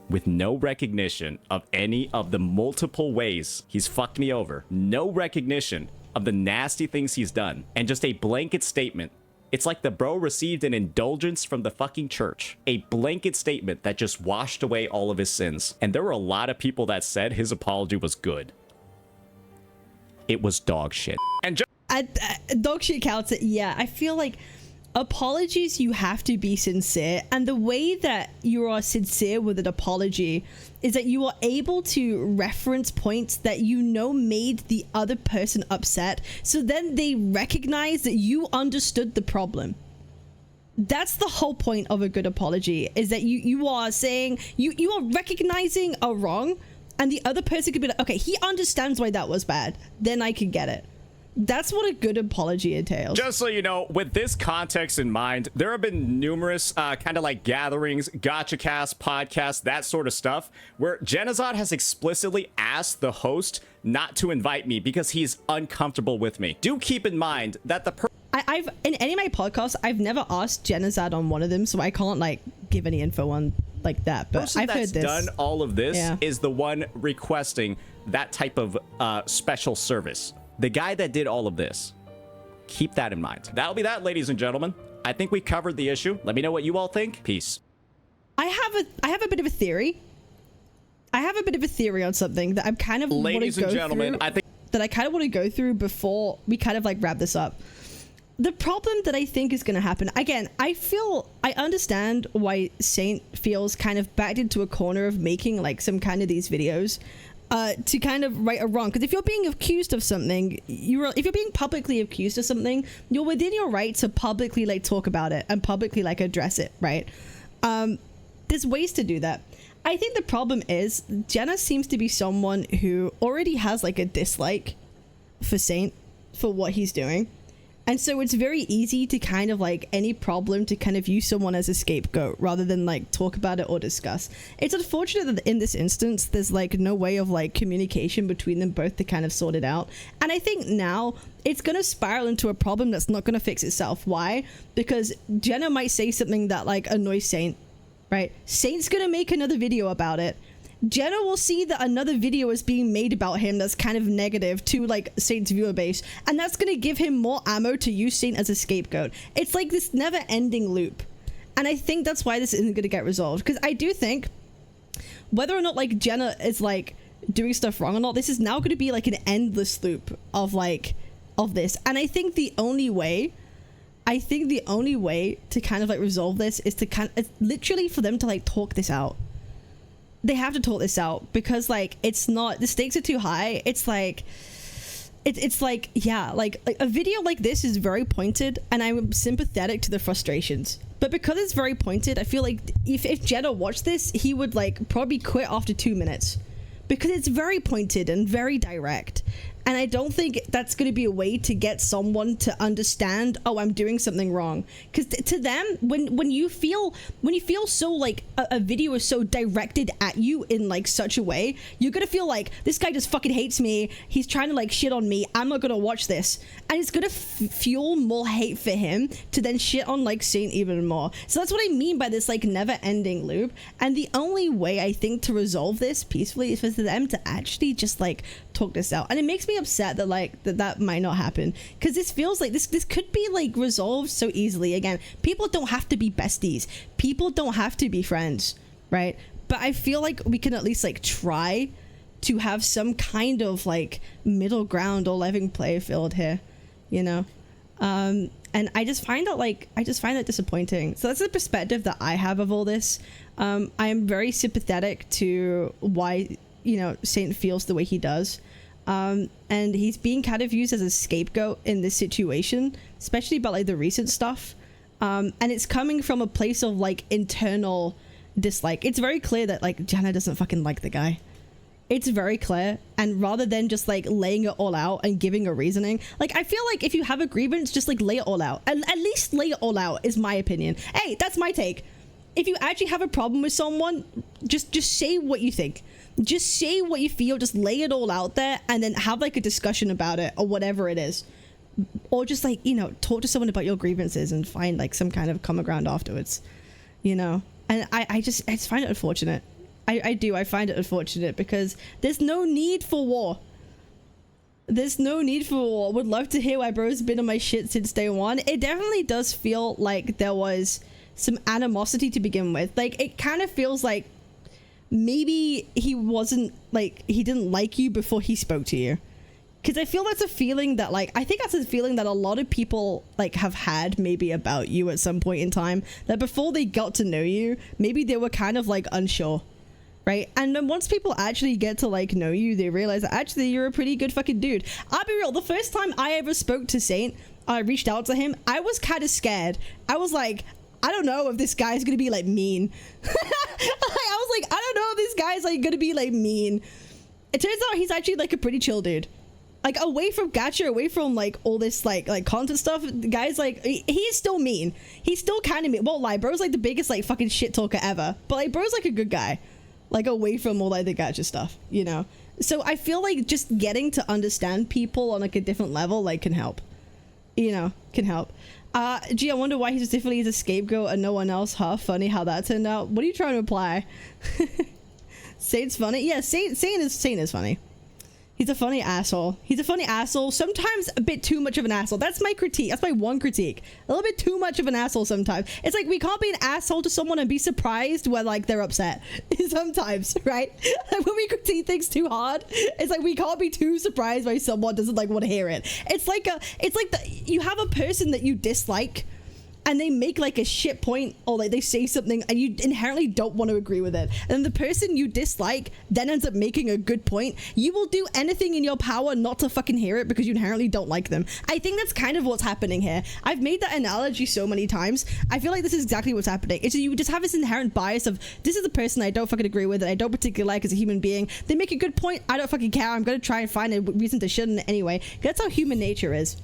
With no recognition of any of the multiple ways he's fucked me over, no recognition of the nasty things he's done, and just a blanket statement. It's like the bro received an indulgence from the fucking church. A blanket statement that just washed away all of his sins. And there were a lot of people that said his apology was good. It was dog shit. And dog shit counts. Yeah, I feel like apologies, you have to be sincere, and the way that you are sincere with an apology is that you are able to reference points that you know made the other person upset, so then they recognize that you understood the problem. That's the whole point of a good apology, is that you are saying, you are recognizing a wrong, and the other person could be like, okay, he understands why that was bad, then I can get it. That's what a good apology entails. Just so you know, with this context in mind, there have been numerous kind of like gatherings, gotchacast, podcasts, that sort of stuff, where Genazot has explicitly asked the host not to invite me because he's uncomfortable with me. Do keep in mind that the I've in any of my podcasts, I've never asked Genazot on one of them, so I can't like give any info on like that. But person I've heard this. Done all of this Yeah. is the one requesting that type of special service. The guy that did all of this. Keep that in mind. That'll be that, ladies and gentlemen. I think we covered the issue. Let me know what you all think. Peace. I have a bit of a theory. I have a bit of a theory on something that I'm kind of Ladies and gentlemen, I think that I kind of want to go through before we kind of like wrap this up. The problem that I think is going to happen, again, I understand why Saint feels kind of backed into a corner of making like some kind of these videos to kind of right a wrong. Because if you're being accused of something, if you're being publicly accused of something, you're within your right to publicly like talk about it and publicly like address it, right? There's ways to do that. I think the problem is Jenna seems to be someone who already has like a dislike for Saint for what he's doing. And so it's very easy to kind of like any problem to kind of use someone as a scapegoat rather than like talk about it or discuss. It's unfortunate that in this instance, there's like no way of like communication between them both to kind of sort it out. And I think now it's going to spiral into a problem that's not going to fix itself. Why? Because Jenna might say something that like annoys Saint, right? Saint's going to make another video about it. Jenna will see that another video is being made about him that's kind of negative to like Saint's viewer base, and that's going to give him more ammo to use Saint as a scapegoat. It's like this never-ending loop, and I think that's why this isn't going to get resolved, because I do think whether or not like Jenna is like doing stuff wrong or not, this is now going to be like an endless loop of like of this. And I think the only way to kind of like resolve this is to kind of literally for them to like talk this out. they have to talk this out, because like it's not, the stakes are too high. It's like it's like, yeah, like a video like this is very pointed, and I'm sympathetic to the frustrations, but because it's very pointed, I feel like if Jenna watched this, he would like probably quit after 2 minutes, because it's very pointed and very direct. And I don't think that's going to be a way to get someone to understand, oh, I'm doing something wrong. Because to them, when you feel so like a video is so directed at you in like such a way, you're going to feel like this guy just fucking hates me. He's trying to like shit on me. I'm not going to watch this. And it's going to fuel more hate for him to then shit on like Saint even more. So that's what I mean by this like never ending loop. And the only way I think to resolve this peacefully is for them to actually just like talk this out. And it makes me upset that like that might not happen, because this feels like this could be like resolved so easily. Again, people don't have to be besties, people don't have to be friends, right? But I feel like we can at least like try to have some kind of like middle ground or level play field here, you know. And I just find that disappointing. So that's the perspective that I have of all this. I am very sympathetic to why, you know, Saint feels the way he does. And he's being kind of used as a scapegoat in this situation, especially about like the recent stuff. And it's coming from a place of like internal dislike. It's very clear that like Jenna doesn't fucking like the guy. It's very clear. And rather than just like laying it all out and giving a reasoning, like I feel like if you have a grievance, just like lay it all out. And at least lay it all out is my opinion. Hey, that's my take. If you actually have a problem with someone, just say what you think. Just say what you feel, just lay it all out there, and then have like a discussion about it or whatever it is. Or just like, you know, talk to someone about your grievances and find like some kind of common ground afterwards, you know. And I just find it unfortunate. I find it unfortunate, because there's no need for war. There's no need for war. Would love to hear why bro's been on my shit since day one. It definitely does feel like there was some animosity to begin with. Like it kind of feels like maybe he didn't like you before he spoke to you, because I feel that's a feeling that like I think that's a feeling that a lot of people like have had maybe about you at some point in time, that before they got to know you, maybe they were kind of like unsure, right? And then once people actually get to like know you, they realize that actually you're a pretty good fucking dude. I'll be real, the first time I ever spoke to Saint, I reached out to him, I was kind of scared. I was like, I don't know if this guy's gonna be like mean. I was like, I don't know if this guy's like gonna be like mean. It turns out he's actually like a pretty chill dude. Like away from gacha, away from like all this like content stuff, the guy's like, he's still mean. He's still kind of mean. Won't lie, bro's like the biggest like fucking shit talker ever. But like bro's like a good guy. Like away from all like the gacha stuff, you know? So I feel like just getting to understand people on like a different level like can help. You know, can help. Gee, I wonder why he specifically is a scapegoat and no one else. Huh? Funny how that turned out. What are you trying to imply? Saint's funny? Yeah, Saint is funny. He's a funny asshole. He's a funny asshole. Sometimes a bit too much of an asshole. That's my critique. That's my one critique. A little bit too much of an asshole sometimes. It's like we can't be an asshole to someone and be surprised when like they're upset. Sometimes, right? Like when we critique things too hard, it's like we can't be too surprised when someone doesn't like want to hear it. It's like you have a person that you dislike, and they make like a shit point, or like they say something and you inherently don't want to agree with it, and then the person you dislike then ends up making a good point. You will do anything in your power not to fucking hear it because you inherently don't like them. I think that's kind of what's happening here. I've made that analogy so many times. I feel like this is exactly what's happening. It's you just have this inherent bias of, this is the person I don't fucking agree with and I don't particularly like as a human being. They make a good point, I don't fucking care, I'm gonna try and find a reason to shit on it anyway. That's how human nature is.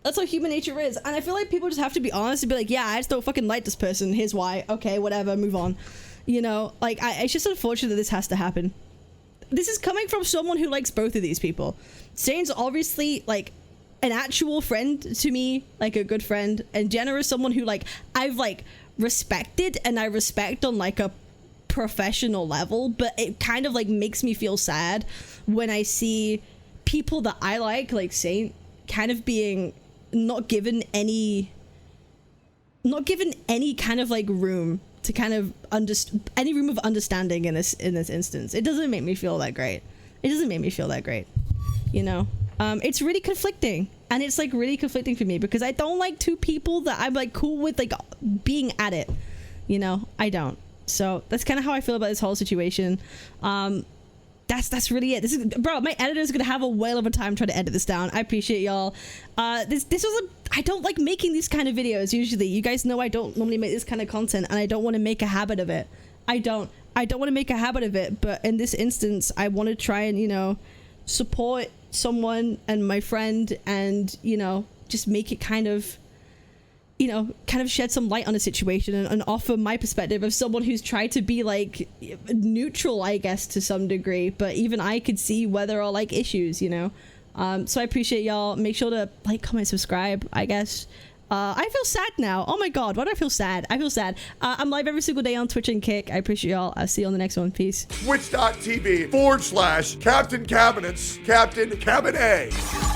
That's how human nature is. And I feel like people just have to be honest and be like, yeah, I just don't fucking like this person. Here's why. Okay, whatever, move on. You know, like, it's just unfortunate that this has to happen. This is coming from someone who likes both of these people. Saint's obviously, like, an actual friend to me, like a good friend. And Jenna is someone who, like, I've, like, respected and I respect on, like, a professional level. But it kind of, like, makes me feel sad when I see people that I like Saint, kind of being not given any kind of like room to kind of any room of understanding in this instance. It doesn't make me feel that great. You know, it's really conflicting, and it's like really conflicting for me because I don't like two people that I'm like cool with like being at it, you know. I don't. So that's kind of how I feel about this whole situation. That's really it. This is, bro, my editor's gonna have a whale of a time trying to edit this down. I appreciate y'all. This was I don't like making these kind of videos usually. You guys know I don't normally make this kind of content, and I don't want to make a habit of it. I don't want to make a habit of it, but in this instance, I want to try and, you know, support someone and my friend, and, you know, just make it kind of, you know, kind of shed some light on the situation, and offer my perspective of someone who's tried to be like neutral, I guess, to some degree, but even I could see where there are like issues, you know. So I appreciate y'all. Make sure to like, comment, subscribe, I guess. I feel sad now. Oh my god, why do I feel sad? I feel sad. I'm live every single day on Twitch and Kick. I appreciate y'all. I'll see you on the next one. Peace. Twitch.tv/Captain Cabinetz, Captain Cabinetz.